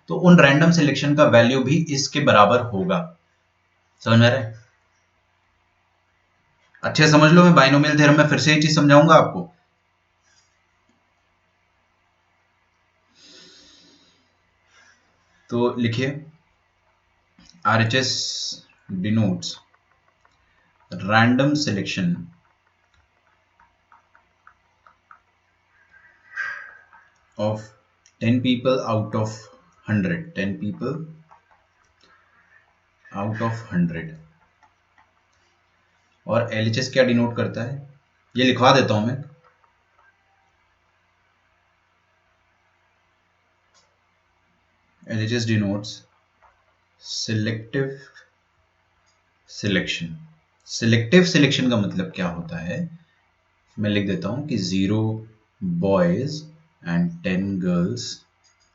तो उन रैंडम सिलेक्शन का वैल्यू भी इसके बराबर होगा। समझ में आ रहा है? अच्छे समझ लो, मैं बाइनोमियल थ्योरम में फिर से ये चीज समझाऊंगा आपको। तो लिखिए, RHS denotes random selection of 10 people out of 100, 10 people out of 100। और LHS क्या डिनोट करता है? ये लिखवा देता हूं मैं। LHS denotes selective selection. Selective selection का मतलब क्या होता है, मैं लिख देता हूं कि 0 बॉयज एंड 10 गर्ल्स,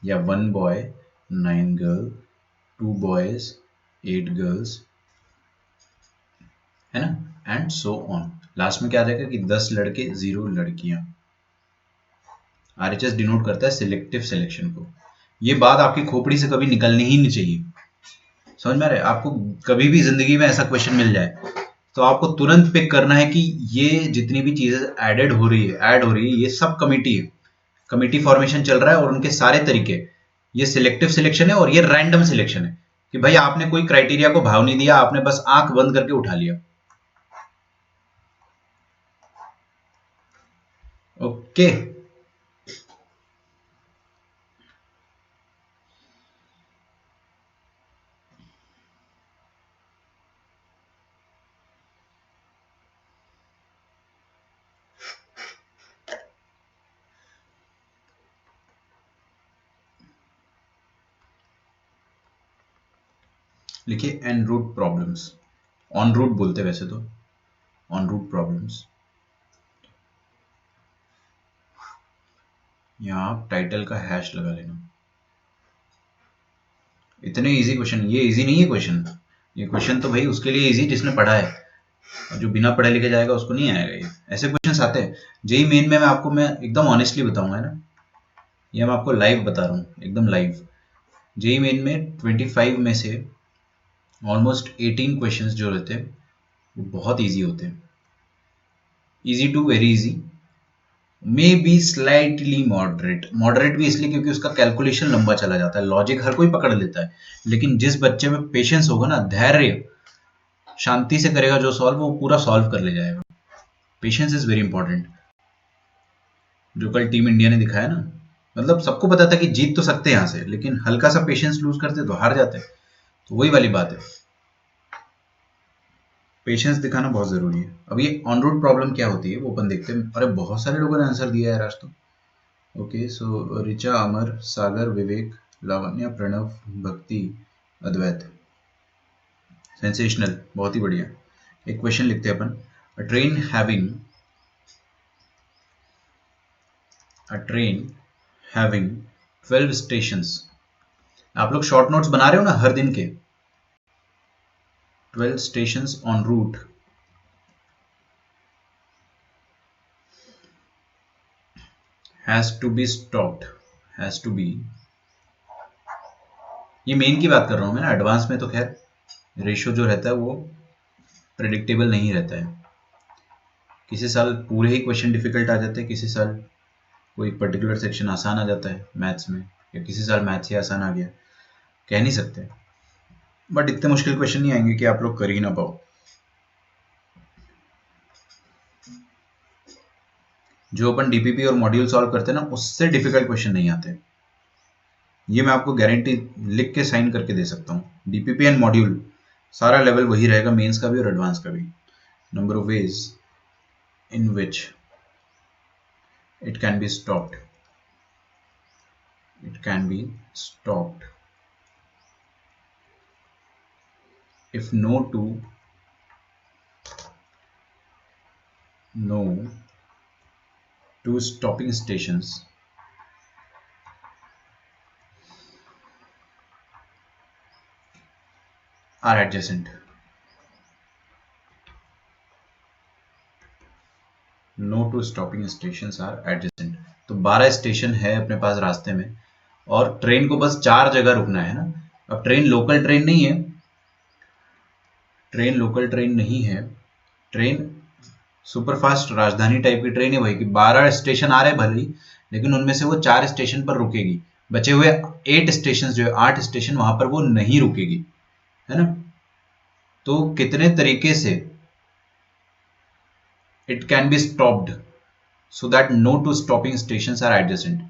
या 1 बॉय 9 गर्ल, 2 बॉयज 8 गर्ल्स, है ना, एंड सो ऑन। लास्ट में क्या आ जाएगा कि 10 लड़के 0 लड़कियां। आरएचएस डिनोट करता है सिलेक्टिव सिलेक्शन को। ये बात आपकी खोपड़ी से कभी निकलनी ही नहीं चाहिए, समझ में आ रहा है आपको। कभी भी जिंदगी में ऐसा क्वेश्चन मिल जाए तो आपको तुरंत पिक करना है कि ये जितनी भी चीजें ऐड हो रही है ये सब कमिटी है, कमिटी फॉर्मेशन चल रहा है और उनके सारे तरीके, ये सिलेक्टिव सिलेक्शन है और ये रैंडम सिलेक्शन है कि भाई आपने कोई क्राइटेरिया को भाव नहीं दिया, आपने बस आंख बंद करके उठा लिया। ओके, लिखिए en route problems, on route बोलते वैसे तो, ऑन रूट प्रॉब्लम्स। यहाँ आप टाइटल का हैश लगा लेना। इतने इजी क्वेश्चन, ये इजी नहीं है क्वेश्चन, ये क्वेश्चन तो भाई उसके लिए इजी जिसने पढ़ा है, और जो बिना पढ़े लिखे जाएगा उसको नहीं आएगा ये। ऐसे क्वेश्चन आते हैं जेई मेन में। मैं एकदम ऑनेस्टली बताऊंगा, है ना, ये मैं आपको लाइव बता रहा हूँ, एकदम लाइव। जेई मेन में 25 में से ऑलमोस्ट 18 क्वेश्चंस जो रहते हैं वो बहुत इजी होते हैं, easy to very easy, may be slightly moderate. Moderate भी इसलिए क्योंकि उसका कैलकुलेशन लंबा चला जाता है, लॉजिक हर कोई पकड़ लेता है, लेकिन जिस बच्चे में पेशेंस होगा ना, धैर्य, शांति से करेगा जो सॉल्व, वो पूरा सॉल्व कर ले जाएगा। पेशेंस इज वेरी इंपॉर्टेंट, जो कल टीम इंडिया ने दिखाया ना, मतलब सबको पता था कि जीत तो सकते हैं यहाँ से, लेकिन हल्का सा पेशेंस लूज करते तो हार जाते। तो वही वाली बात है, पेशेंस दिखाना बहुत जरूरी है। अब ये ऑन रूट प्रॉब्लम क्या होती है वो अपन देखते हैं। अरे बहुत सारे लोगों ने आंसर दिया है आज तो। ओके, सो रिचा, अमर, सागर, विवेक, लावण्य, प्रणव, भक्ति, अद्वैत, सेंसेशनल, बहुत ही बढ़िया। एक क्वेश्चन लिखते हैं अपन, a train having a train having 12 stations. आप लोग शॉर्ट नोट्स बना रहे हो ना हर दिन के, 12 stations en route has to be stopped, has to be, ये मेन की बात कर रहा हूं मैं ना, एडवांस में तो खैर रेशियो जो रहता है वो प्रेडिक्टेबल नहीं रहता है। किसी साल पूरे ही क्वेश्चन डिफिकल्ट आ जाते हैं, किसी साल कोई पर्टिकुलर सेक्शन आसान आ जाता है मैथ्स में, या किसी साल मैथ्स ही आसान आ गया, कह नहीं सकते। बट इतने मुश्किल क्वेश्चन नहीं आएंगे कि आप लोग कर ही ना पाओ। जो अपन डीपीपी और मॉड्यूल सॉल्व करते हैं ना, उससे डिफिकल्ट क्वेश्चन नहीं आते, ये मैं आपको गारंटी लिख के साइन करके दे सकता हूँ। डीपीपी एंड मॉड्यूल सारा लेवल वही रहेगा, मेंस का भी और एडवांस का भी। Number of ways in which it can be stopped, it can be stopped if no two stopping stations are adjacent, no two stopping stations are adjacent। तो 12 station है अपने पास रास्ते में, और ट्रेन को बस 4 जगह रुकना है ना। अब ट्रेन लोकल ट्रेन नहीं है, ट्रेन लोकल ट्रेन नहीं है, ट्रेन सुपरफास्ट राजधानी टाइप की ट्रेन है भाई, कि 12 स्टेशन आ रहे हैं भले ही, लेकिन उनमें से वो 4 स्टेशन पर रुकेगी, बचे हुए 8 स्टेशन जो है, 8 स्टेशन वहां पर वो नहीं रुकेगी, है ना। तो कितने तरीके से it can be stopped so that no two stopping stations are adjacent।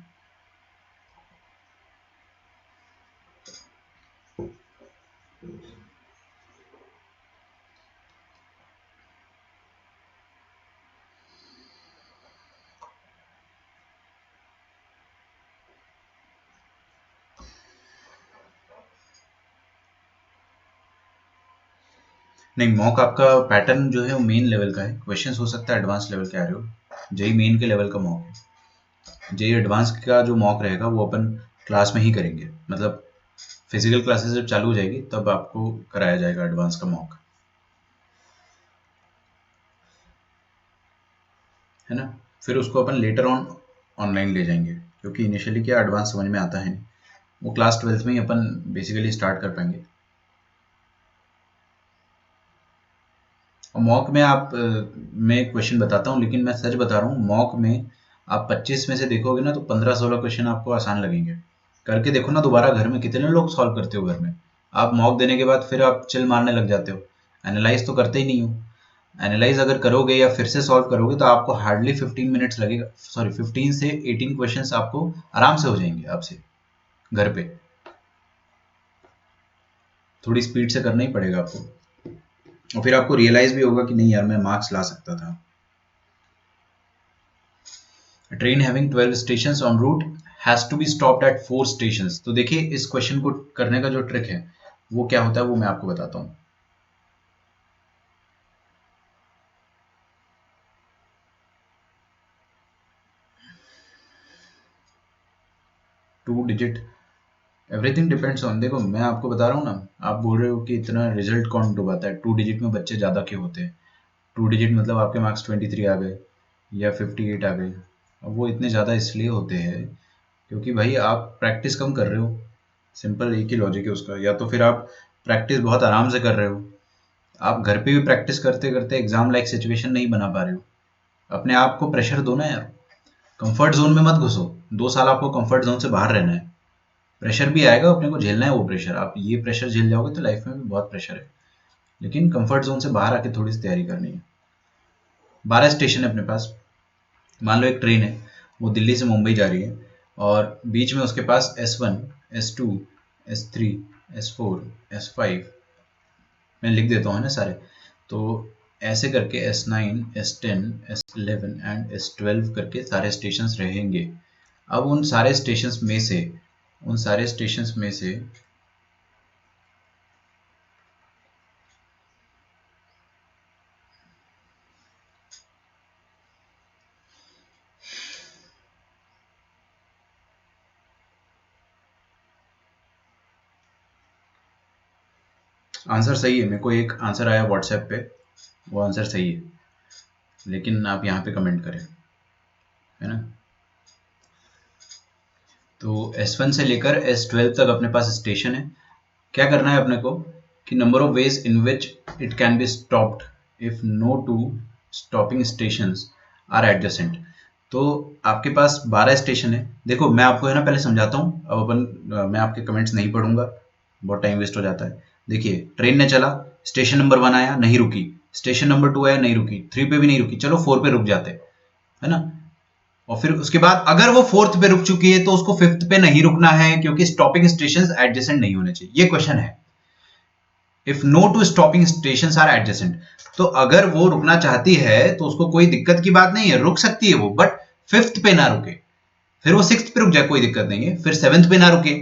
नहीं, मॉक आपका पैटर्न जो है वो मेन लेवल का है, क्वेश्चंस हो सकता है एडवांस लेवल के आ रहे हो। जेई मेन के लेवल का मॉक है। जेई एडवांस का जो मॉक रहेगा वो अपन क्लास में ही करेंगे, मतलब फिजिकल क्लासेस जब चालू हो जाएगी तब आपको कराया जाएगा एडवांस का मॉक, है ना। फिर उसको अपन लेटर ऑन ऑनलाइन ले जाएंगे, क्योंकि इनिशियली क्या एडवांस समझ में आता है नहीं, वो क्लास 12th में ही अपन बेसिकली स्टार्ट कर पाएंगे। और मॉक में आप मैं क्वेश्चन बताता हूँ, लेकिन मैं सच बता रहा हूँ, मॉक में आप 25 में से देखोगे ना तो 15-16 क्वेश्चन आपको आसान लगेंगे। करके देखो ना दोबारा, घर में कितने लोग सॉल्व करते हो घर में। आप मॉक देने के बाद फिर आप चिल मारने लग जाते हो, एनालाइज तो करते ही नहीं हो। एनालाइज अगर करोगे या फिर से सॉल्व करोगे तो आपको हार्डली 15 मिनट्स लगेगा, सॉरी 15 से 18 क्वेश्चंस आपको आराम से हो जाएंगे आपसे घर पे। थोड़ी स्पीड से करना ही पड़ेगा आपको, और फिर आपको रियलाइज भी होगा कि नहीं यार मैं मार्क्स ला सकता था। A train having 12 stations en route has to be stopped at 4 stations। तो देखिए इस क्वेश्चन को करने का जो ट्रिक है वो क्या होता है वो मैं आपको बताता हूँ। 2 डिजिट, एवरीथिंग डिपेंड्स ऑन, देखो मैं आपको बता रहा हूँ ना, आप बोल रहे हो कि इतना रिजल्ट कौन डुबाता है, 2 डिजिट में बच्चे ज़्यादा क्यों होते हैं। 2 डिजिट मतलब आपके मार्क्स 23 आ गए या 58 आ गए। अब वो इतने ज़्यादा इसलिए होते हैं क्योंकि भाई आप प्रैक्टिस कम कर रहे हो। सिंपल एक ही लॉजिक है उसका, या तो फिर आप प्रैक्टिस बहुत आराम से कर रहे हो। आप घर पे भी प्रैक्टिस करते करते एग्जाम लाइक सिचुएशन नहीं बना पा रहे हो। अपने आप को प्रेशर दो ना यार, कंफर्ट जोन में मत घुसो। 2 साल आपको कंफर्ट जोन से बाहर रहना है। प्रेशर भी आएगा, अपने को झेलना है वो प्रेशर। आप ये प्रेशर झेल जाओगे तो लाइफ में भी बहुत प्रेशर है, लेकिन कंफर्ट जोन से बाहर आके थोड़ी सी तैयारी करनी है। 12 स्टेशन है अपने पास। मान लो एक ट्रेन है, वो दिल्ली से मुंबई जा रही है, और बीच में उसके पास S1, S2, S3, S4, S5, मैं लिख देता हूँ ना सारे। तो ऐसे करके S9, S10, S11 and S12 करके सारे स्टेशंस रहेंगे। अब उन सारे स्टेशंस में से आंसर सही है। मेरे को एक आंसर आया व्हाट्सएप पे, वो आंसर सही है, लेकिन आप यहाँ पे कमेंट करें, है ना। तो S1 से लेकर S12 तक अपने पास स्टेशन है। क्या करना है अपने को कि number of ways in which it can be stopped if no two stopping stations are adjacent. तो आपके पास 12 स्टेशन है। देखो मैं आपको है ना पहले समझाता हूँ, अब मैं आपके कमेंट्स नहीं पढ़ूंगा, बहुत टाइम वेस्ट हो जाता है। देखिए ट्रेन ने चला, स्टेशन नंबर 1 आया, नहीं रुकी। स्टेशन नंबर 2 आया, नहीं रुकी। 3 पे भी नहीं रुकी, चलो 4 पे रुक जाते, है ना। और फिर उसके बाद अगर वो 4th पे रुक चुकी है तो उसको 5th पे नहीं रुकना है, क्योंकि स्टॉपिंग स्टेशन एडजेसेंट नहीं होने चाहिए। ये क्वेश्चन है, if no two stopping station are adjacent. तो अगर वो रुकना चाहती है तो उसको कोई दिक्कत की बात नहीं है, रुक सकती है वो, बट 5th पे ना रुके। फिर वो 6th पे रुक जाए कोई दिक्कत नहीं है, फिर 7th पे ना रुके,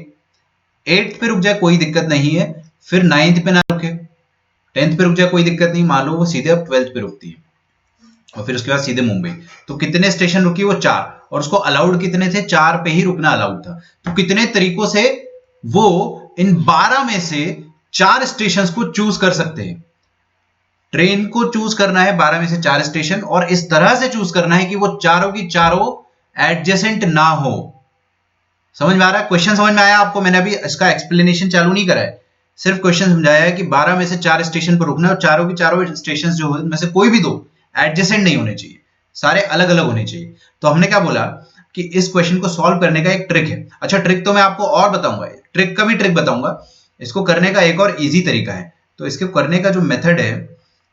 8th पे रुक जाए कोई दिक्कत नहीं है, फिर 9th पे ना रुके, 10th पे रुक जाए कोई दिक्कत नहीं। मान लो वो सीधे अब 12th पे रुकती है और फिर उसके बाद सीधे मुंबई। तो कितने स्टेशन रुकी वो? 4। और उसको अलाउड कितने थे? 4 पे ही रुकना अलाउड था। तो कितने तरीकों से वो इन 12 में से 4 स्टेशन को चूज कर सकते हैं। ट्रेन को चूज करना है 12 में से 4 स्टेशन, और इस तरह से चूज करना है कि वो चारों की चारों एडजेसेंट ना हो। समझ में आ रहा है? क्वेश्चन समझ में आया आपको? मैंने अभी इसका एक्सप्लेनेशन चालू नहीं करा है, सिर्फ क्वेश्चन समझाया है कि 12 में से 4 स्टेशन पर रुकना है और चारों की चारों स्टेशन जो हो में से कोई भी 2 एडजेसेंट नहीं होने चाहिए, सारे अलग अलग होने चाहिए। तो हमने क्या बोला कि इस क्वेश्चन को सॉल्व करने का एक ट्रिक है। अच्छा ट्रिक तो मैं आपको और बताऊंगा, ट्रिक का भी ट्रिक बताऊंगा। इसको करने का एक और इजी तरीका है। तो इसके करने का जो मेथड है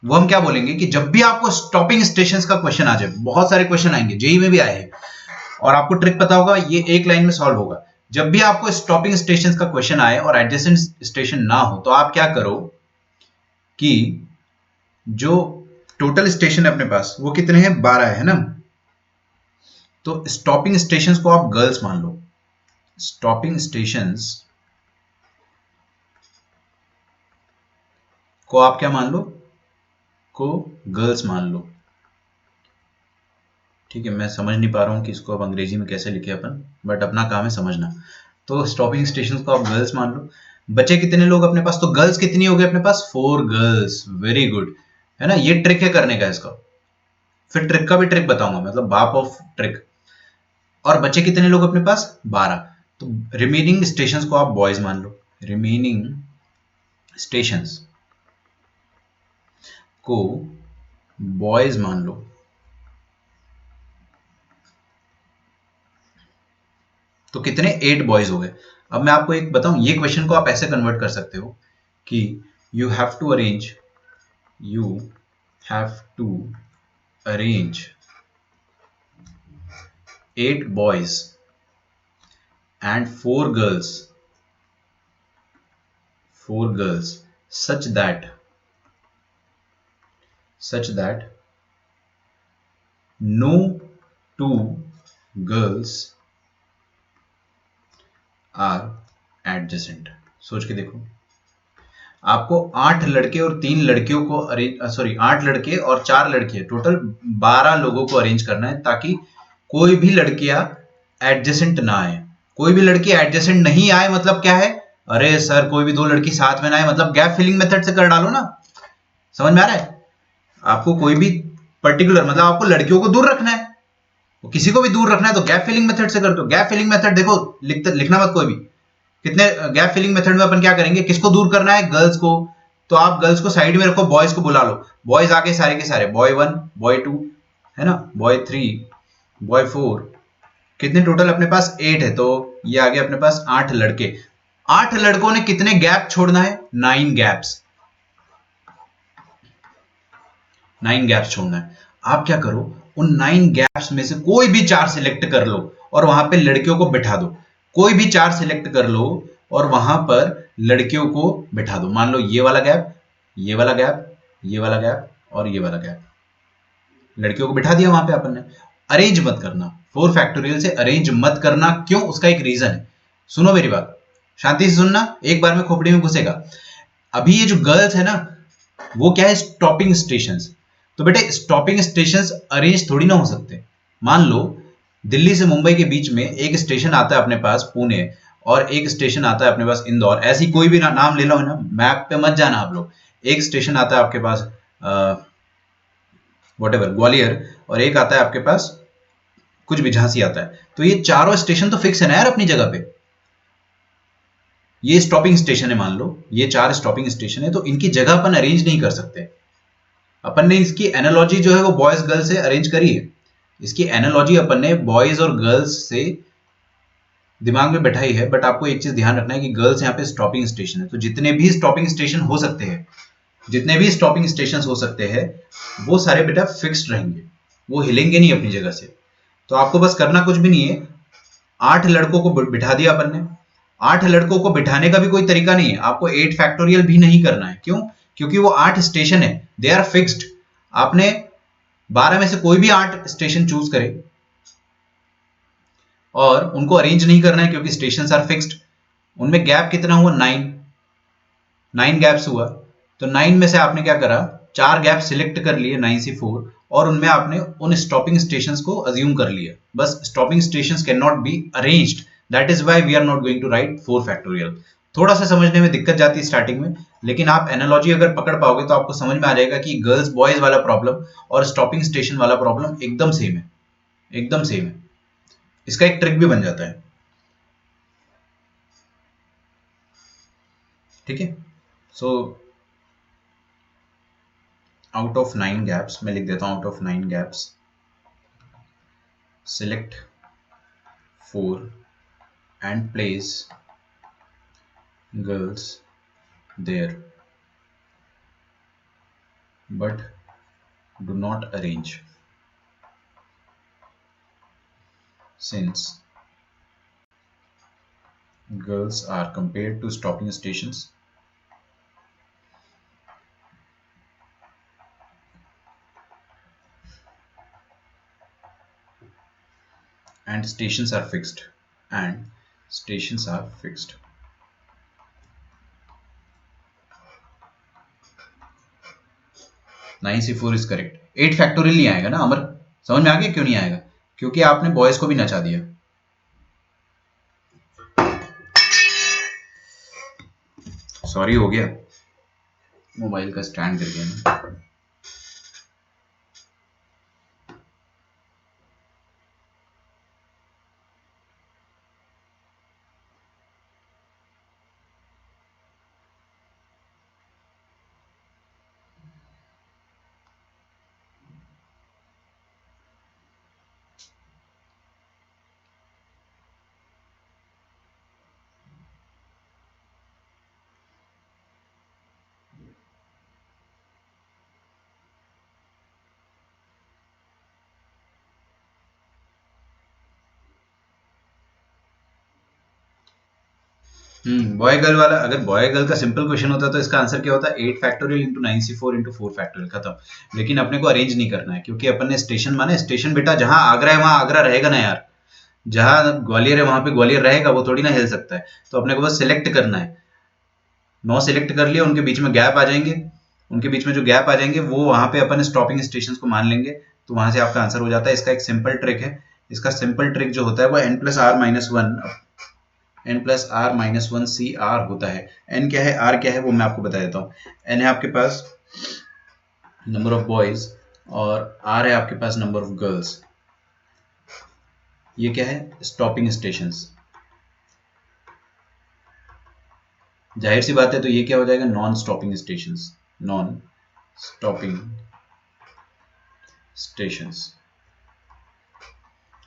वो हम क्या बोलेंगे कि जब भी आपको स्टॉपिंग स्टेशन का क्वेश्चन आ जाए, बहुत सारे क्वेश्चन आएंगे, जेई में भी आए हैं, और आपको ट्रिक पता होगा, ये एक लाइन में सॉल्व होगा। जब भी आपको स्टॉपिंग स्टेशन का क्वेश्चन आए और एडजेसेंट स्टेशन ना हो, तो आप क्या करो कि जो टोटल स्टेशन है अपने पास वो कितने हैं? 12 है ना। तो स्टॉपिंग स्टेशंस को आप गर्ल्स मान लो। स्टॉपिंग स्टेशंस को आप क्या मान लो? को गर्ल्स मान लो। ठीक है, मैं समझ नहीं पा रहा हूँ कि इसको अब अंग्रेजी में कैसे लिखे अपन, बट अपना काम है समझना। तो स्टॉपिंग स्टेशन को आप गर्ल्स मान लो। बचे कितने लोग अपने पास, तो गर्ल्स कितनी हो गई अपने पास, 4 गर्ल्स। वेरी गुड, है ना। ये ट्रिक है करने का इसका, फिर ट्रिक का भी ट्रिक बताऊंगा, मतलब बाप ऑफ ट्रिक। और बचे कितने लोग अपने पास, 12। तो रिमेनिंग स्टेशंस को आप बॉयज मान लो। रिमेनिंग स्टेशंस को बॉयज मान लो। तो कितने, 8 बॉयज हो गए। अब मैं आपको एक बताऊं, ये क्वेश्चन को आप ऐसे कन्वर्ट कर सकते हो कि you have to arrange, you have to arrange 8 boys and 4 girls, 4 girls, such that no two girls are adjacent। सोच के देखो, आपको 8 लड़के और 3 लड़कियों को अरेंज, सॉरी 8 लड़के और 4 लड़कियां, टोटल 12 लोगों को अरेंज करना है, ताकि कोई भी लड़कियां एडजेसेंट ना आए। कोई भी लड़की एडजेसेंट नहीं आए मतलब क्या है, अरे सर कोई भी 2 लड़की साथ में ना आए, मतलब गैप फिलिंग मेथड से कर डालो ना। समझ में आ रहा है। आपको कोई भी पर्टिकुलर, मतलब आपको लड़कियों को दूर रखना है, तो किसी को भी दूर रखना है तो गैप फिलिंग मेथड से कर दो। गैप फिलिंग मेथड देखो, लिखना मत कोई भी। कितने गैप फिलिंग मेथड में अपन क्या करेंगे, किसको दूर करना है, गर्ल्स को। तो आप गर्ल्स को साइड में रखो, बॉयज को बुला लो। बॉयज आके सारे के सारे, बॉय 1, बॉय 2, है ना, बॉय 3, बॉय 4। कितने टोटल अपने पास, 8 है। तो ये आ गया अपने पास 8 लड़के। 8 लड़कों ने कितने गैप छोड़ना है, 9 गैप्स। 9 गैप्स छोड़ना है। आप क्या करो, उन 9 गैप्स में से कोई भी 4 सिलेक्ट कर लो और वहां पे लड़कियों को बिठा दो। कोई भी 4 सिलेक्ट कर लो और वहां पर लड़कियों को बिठा दो। मान लो ये वाला गैप, ये वाला गैप, ये वाला गैप और ये वाला गैप, लड़कियों को बिठा दिया वहां पे अपन ने। अरेंज मत करना, 4 फैक्टोरियल से अरेंज मत करना। क्यों, उसका एक रीजन है। सुनो मेरी बात, शांति से सुनना, एक बार में खोपड़ी में घुसेगा। अभी ये जो गर्ल्स है ना, वो क्या है, स्टॉपिंग स्टेशन। तो बेटे स्टॉपिंग स्टेशन अरेंज थोड़ी ना हो सकते। मान लो दिल्ली से मुंबई के बीच में एक स्टेशन आता है अपने पास पुणे, और एक स्टेशन आता है अपने पास इंदौर। ऐसी कोई भी नाम ले लो, है ना, मैप पे मत जाना आप लोग। एक स्टेशन आता है आपके पास वॉटेवर ग्वालियर, और एक आता है आपके पास कुछ भी झांसी आता है। तो ये चारों स्टेशन तो फिक्स है ना यार अपनी जगह पे। ये स्टॉपिंग स्टेशन है, मान लो ये 4 स्टॉपिंग स्टेशन है, तो इनकी जगह अपन अरेंज नहीं कर सकते। अपन ने इसकी एनालॉजी जो है वो बॉयज गर्ल्स से अरेंज करी है। इसकी एनालॉजी अपन ने बॉयज और गर्ल्स से दिमाग में बैठाई है। बट आपको एक चीज ध्यान रखना है कि गर्ल्स यहाँ पे स्टॉपिंग स्टेशन है, तो जितने भी स्टॉपिंग स्टेशन हो सकते हैं, जितने भी स्टॉपिंग स्टेशन हो सकते हैं, वो सारे बेटा फिक्स्ड रहेंगे, वो हिलेंगे नहीं अपनी जगह से। तो आपको बस करना कुछ भी नहीं है। 8 लड़कों को बिठा दिया अपन ने। 8 लड़कों को बिठाने का भी कोई तरीका नहीं है, आपको 8 फैक्टोरियल भी नहीं करना है। क्यों, क्योंकि वो 8 स्टेशन है, दे आर फिक्स्ड। आपने 12 में से कोई भी 8 स्टेशन चूज करे और उनको अरेंज नहीं करना है, क्योंकि स्टेशन आर फिक्स्ड। उनमें गैप कितना हुआ, 9 गैप्स हुआ। तो 9 में से आपने क्या करा, 4 गैप सिलेक्ट कर लिए, 9 से 4, और उनमें आपने उन स्टॉपिंग स्टेशंस को अज्यूम कर लिया। बस stopping stations can not be arranged, that is why we are not going to write 4 factorial. थोड़ा सा समझने में दिक्कत जाती है स्टार्टिंग में, लेकिन आप एनालॉजी अगर पकड़ पाओगे तो आपको समझ में आ जाएगा कि गर्ल्स बॉयज वाला प्रॉब्लम और स्टॉपिंग स्टेशन वाला प्रॉब्लम एकदम सेम है, एकदम सेम है। इसका एक ट्रिक भी बन जाता है। ठीक है, सो आउट ऑफ 9 गैप्स, मैं लिख देता हूं, out of 9 gaps select 4 and place girls there, but do not arrange, since girls are compared to stopping stations and stations are fixed, and stations are fixed। 9c4 is correct. 8 factorial नहीं आएगा ना अमर, समझ में आ गया क्यों नहीं आएगा? क्योंकि आपने बॉयज को भी नचा दिया। सॉरी, हो गया, मोबाइल का स्टैंड गिर गया ना। बॉय गर्ल वाला, अगर बॉय गर्ल का सिंपल क्वेश्चन होता तो इसका आंसर क्या होता? 8 factorial into 9c4 into 4 factorial, खत्म। लेकिन अपने को अरेंज नहीं करना है, क्योंकि अपन ने स्टेशन माना, स्टेशन बेटा जहां आगरा है वहां आगरा रहेगा ना यार, जहां ग्वालियर है वहां पे ग्वालियर रहेगा, वो थोड़ी ना हिल सकता है। तो अपने को बस सिलेक्ट करना है, 9 सिलेक्ट कर लिया, उनके बीच में गैप आ जाएंगे, उनके बीच में जो गैप आ जाएंगे वो वहां पे अपन स्टॉपिंग स्टेशन को मान लेंगे, तो वहां से आपका आंसर हो जाता है। इसका एक सिंपल ट्रिक है, इसका सिंपल ट्रिक जो होता है वो n+r-1, n+r-1 होता है। n क्या है, r क्या है, वो मैं आपको बता देता हूँ। n है आपके पास नंबर ऑफ बॉयज और r है आपके पास नंबर ऑफ गर्ल्स। ये क्या है, स्टॉपिंग स्टेशंस। जाहिर सी बात है, तो ये क्या हो जाएगा, non stopping stations, non stopping stations.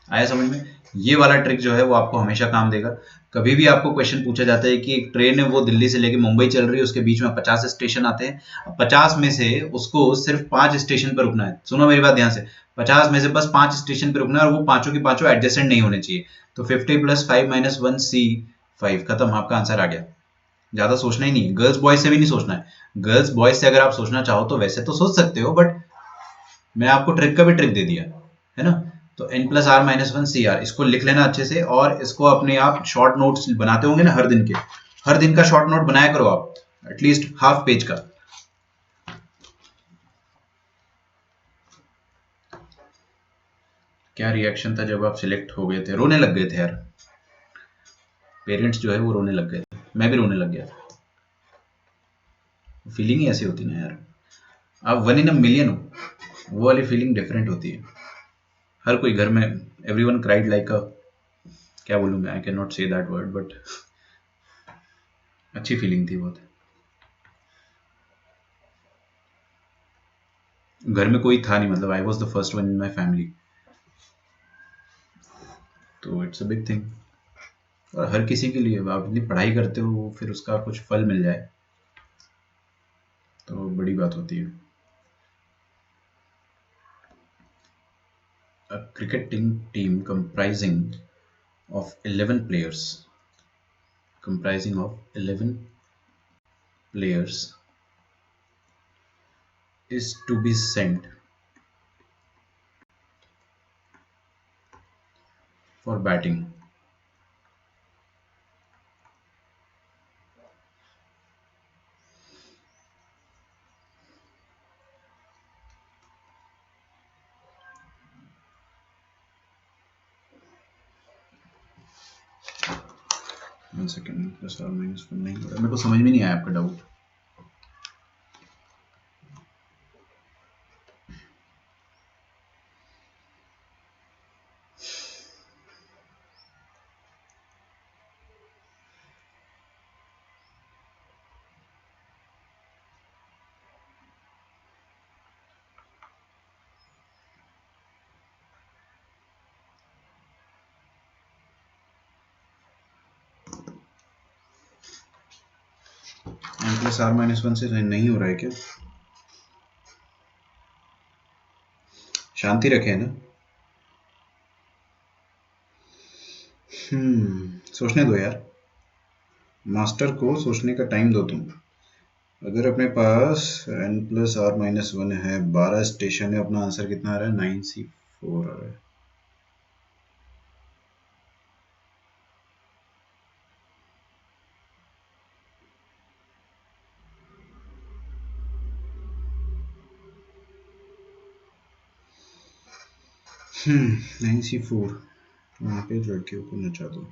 आया समझ में? ये वाला ट्रिक जो है वो आपको हमेशा काम देगा। कभी भी आपको क्वेश्चन पूछा जाता है कि एक ट्रेन है वो दिल्ली से लेके मुंबई चल रही है, उसके बीच में 50 स्टेशन आते हैं, 50 में से उसको सिर्फ 5 स्टेशन पर रुकना है। सुनो मेरी बात ध्यान से, 50 में से बस 5 स्टेशन पर रुकना है, और वो पांचों की पांचों एडजेसेंट नहीं होने चाहिए। तो 50+5-1c5, खत्म, आपका आंसर आ गया। ज्यादा सोचना ही नहीं, गर्ल्स बॉयज से भी नहीं सोचना है। गर्ल्स बॉयज से अगर आप सोचना चाहो तो वैसे तो सोच सकते हो, बट मैं आपको ट्रिक का भी ट्रिक दे दिया है ना। तो n+r-1 इसको लिख लेना अच्छे से, और इसको अपने आप शॉर्ट नोट्स बनाते होंगे ना हर दिन के, हर दिन का शॉर्ट नोट बनाया करो आप, एटलीस्ट हाफ पेज का। क्या रिएक्शन था जब आप सिलेक्ट हो गए थे? रोने लग गए थे यार, पेरेंट्स जो है वो रोने लग गए थे, मैं भी रोने लग गया था। फीलिंग ही ऐसी होती ना यार, आप 1 in a million हो, वो वाली फीलिंग डिफरेंट होती है। हर कोई घर में, एवरीवन क्राइड लाइक अ, क्या बोलूं मैं, I can not say that word, but अच्छी फीलिंग थी बहुत। घर में कोई था नहीं, मतलब I was the first one in my family, तो इट्स अ बिग थिंग। और हर किसी के लिए, आप इतनी पढ़ाई करते हो फिर उसका कुछ फल मिल जाए तो बड़ी बात होती है। A cricketing team comprising of 11 players is to be sent for batting. One second, +r-1 नहीं हो रहा, मेरे को समझ में नहीं आया आपका डाउट। n+r-1 से नहीं हो रहा है क्या? शांति रखे ना। सोचने दो यार, मास्टर को सोचने का टाइम दो तुम। अगर अपने पास n+r-1 है, 12 स्टेशन है, अपना आंसर कितना आ रहा है, 9c4 आ रहा है। 9c4 वहाँ पे लड़कियों को नचा दो।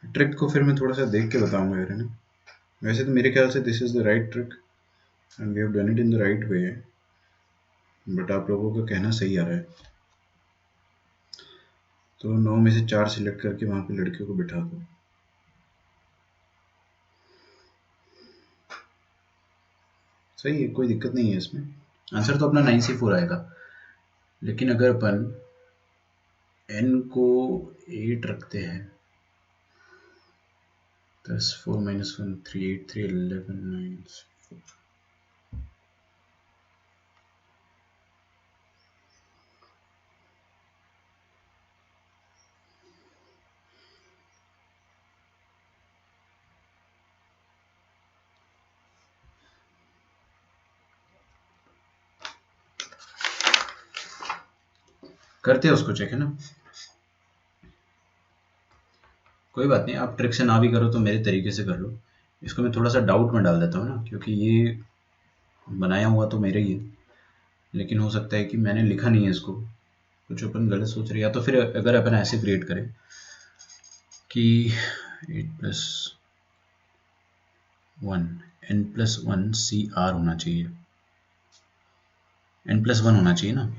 ट्रिक को फिर मैं थोड़ा सा देख के बताऊंगा यार, है ना। वैसे तो मेरे ख्याल से this is the right trick and we have done it in the right way, but आप लोगों का कहना सही आ रहा है। तो 9 में से 4 सिलेक्ट करके वहां पे लड़कियों को बिठा दो। सही है, कोई दिक्कत नहीं है इसमें। आंसर तो अपना 9c4 आएगा, लेकिन अगर अपन n को 8 रखते हैं, 10 4 - 1 3 8 3 11 9 4। करते हैं उसको चेक, है ना। कोई बात नहीं, आप ट्रिक से ना भी करो तो मेरे तरीके से कर लो। इसको मैं थोड़ा सा डाउट में डाल देता हूँ ना, क्योंकि ये बनाया हुआ तो मेरा ही है, लेकिन हो सकता है कि मैंने लिखा नहीं है इसको, कुछ अपन गलत सोच रहे हैं। या तो फिर अगर अपन ऐसे क्रिएट करें कि 8+1 n+1 CR होना चाहिए, n+1 होना चाहिए ना।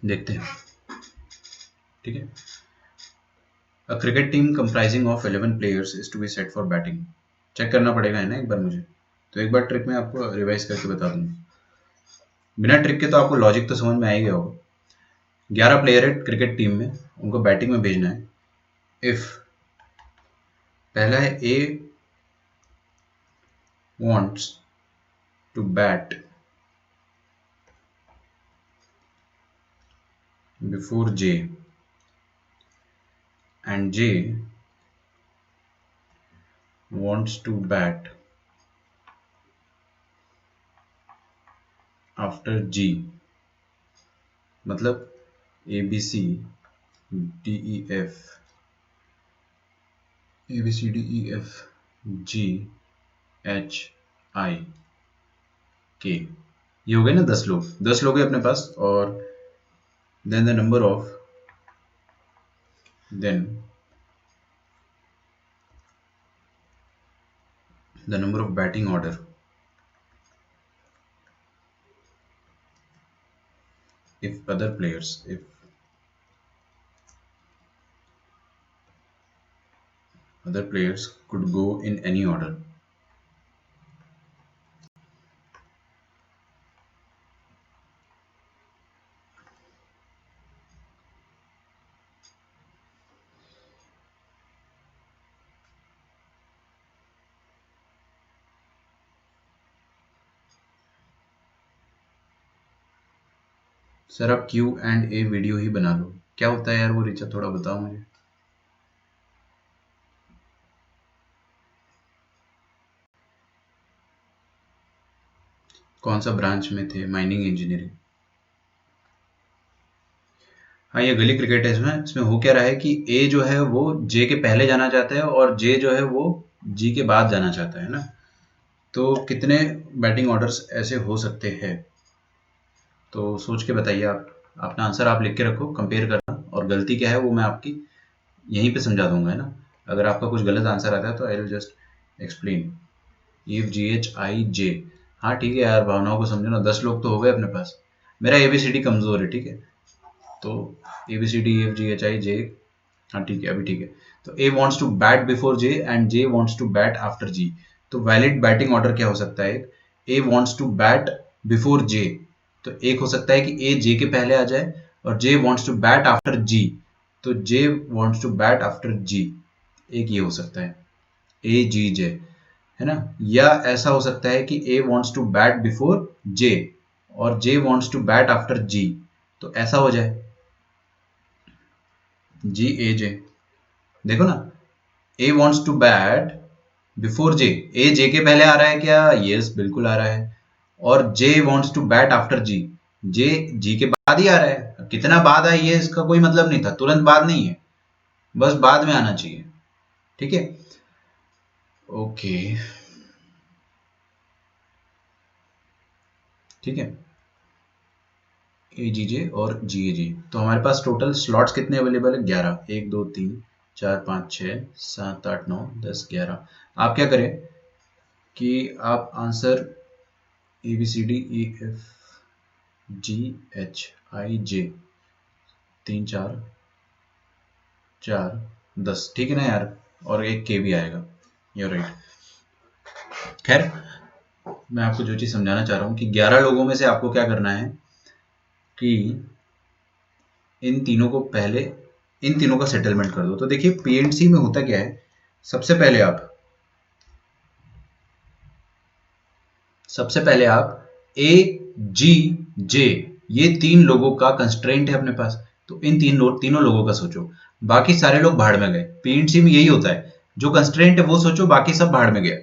देखते हैं, ठीक है। A cricket team comprising of 11 players is to be set for batting. Check करना पड़ेगा, है ना, एक बार मुझे। तो एक बार ट्रिक मैं आपको रिवाइज करके बता दूंगा। बिना ट्रिक के तो आपको लॉजिक तो समझ में आ ही गया होगा। 11 प्लेयर है क्रिकेट टीम में, उनको बैटिंग में भेजना है। इफ पहला है ए wants to bat before J and J wants to bat after G, मतलब ABCDEF GHIK, ये हो गए ना 10 लोग। 10 लोग हैं अपने पास, और then the number of batting order if other players could go in any order. Sir आप Q&A वीडियो ही बना लो। क्या होता है यार वो, रिचा थोड़ा बताओ मुझे। कौन सा ब्रांच में थे? Mining engineering. हाँ, ये गली क्रिकेट है। इसमें हो क्या रहा है कि ए जो है वो जे के पहले जाना चाहता है, और जे जो है वो जी के बाद जाना चाहता है ना। तो कितने बैटिंग ऑर्डर्स ऐसे हो सकते हैं, तो सोच के बताइए। आप अपना आंसर आप लिख के रखो, कंपेयर करना, और गलती क्या है वो मैं आपकी यहीं पे समझा दूंगा, है ना। अगर आपका कुछ गलत आंसर आता है तो I will just explain. If GHIJ, हाँ ठीक है यार, भावनाओं को समझो ना। 10 लोग तो हो गए अपने पास। मेरा ABCD कमजोर है, ठीक है। तो ABCDEFGHIJ, हाँ ठीक है, अभी ठीक है। तो A wants to bat before J and J wants to bat after G। तो वैलिड बैटिंग ऑर्डर क्या हो सकता है? A wants to bat before J, तो एक हो सकता है कि A J के पहले आ जाए, और J wants to bat after G, तो J wants to bat after G। एक ये हो सकता है ए जी जे, है ना। या ऐसा हो सकता है कि ए वॉन्ट्स टू बैट बिफोर जे और जे वॉन्ट्स टू बैट आफ्टर जी, तो ऐसा हो जाए जी ए जे। देखो ना, ए वॉन्ट्स टू बैट बिफोर जे, ए जे के पहले आ रहा है क्या? यस, बिल्कुल आ रहा है। और जे वॉन्ट्स टू बैट आफ्टर जी, जे जी के बाद ही आ रहा है। कितना बाद आई है इसका कोई मतलब नहीं था, तुरंत बाद नहीं है, बस बाद में आना चाहिए। ठीक है, ओके, ठीक है। ए जी जे और जी ए जी, तो हमारे पास टोटल स्लॉट्स कितने अवेलेबल है? 11, 1 2 3 4 5 6 7 8 9 10 11। आप क्या करें कि आप answer A B C D E F G H I J 3 4 4 10, ठीक है ना यार, और एक के भी आएगा, यू राइट। खैर, मैं आपको जो चीज़ समझाना चाह रहा हूँ कि 11 लोगों में से आपको क्या करना है कि इन तीनों को पहले, इन तीनों का सेटलमेंट कर दो। तो देखिए पीएनसी में होता क्या है, सबसे पहले आप ए जी जे, ये तीन लोगों का कंस्ट्रेंट है अपने पास, तो इन तीनों लोगों का सोचो, बाकी सारे लोग भाड़ में गए। पीएनसी में यही होता है, जो कंस्ट्रेंट है वो सोचो, बाकी सब भाड़ में गए।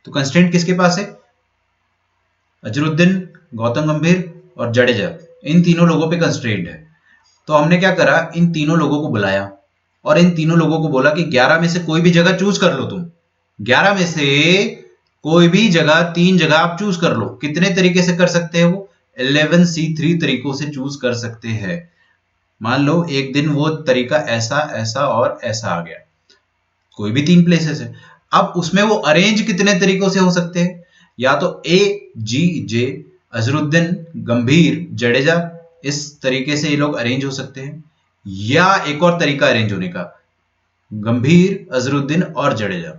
तो कंस्ट्रेंट किसके पास है? अजरुद्दीन, गौतम गंभीर और जडेजा, इन तीनों लोगों पे कंस्ट्रेंट है। तो हमने क्या करा, इन तीनों लोगों को बुलाया और इन तीनों लोगों को बोला कि 11 में से कोई भी जगह चूज कर लो तुम। 11 में से कोई भी जगह, 3 जगह आप चूज कर लो। कितने तरीके से कर सकते हैं वो? 11C3 तरीकों से चूज कर सकते हैं। मान लो एक दिन वो तरीका ऐसा, ऐसा और ऐसा आ गया, कोई भी 3 प्लेसेस है। अब उसमें वो अरेंज कितने तरीकों से हो सकते हैं? या तो ए जी जे, अजरुद्दीन, गंभीर, जडेजा, इस तरीके से ये लोग अरेंज हो सकते हैं। या एक और तरीका अरेंज होने का, गंभीर, अजरुद्दीन और जडेजा,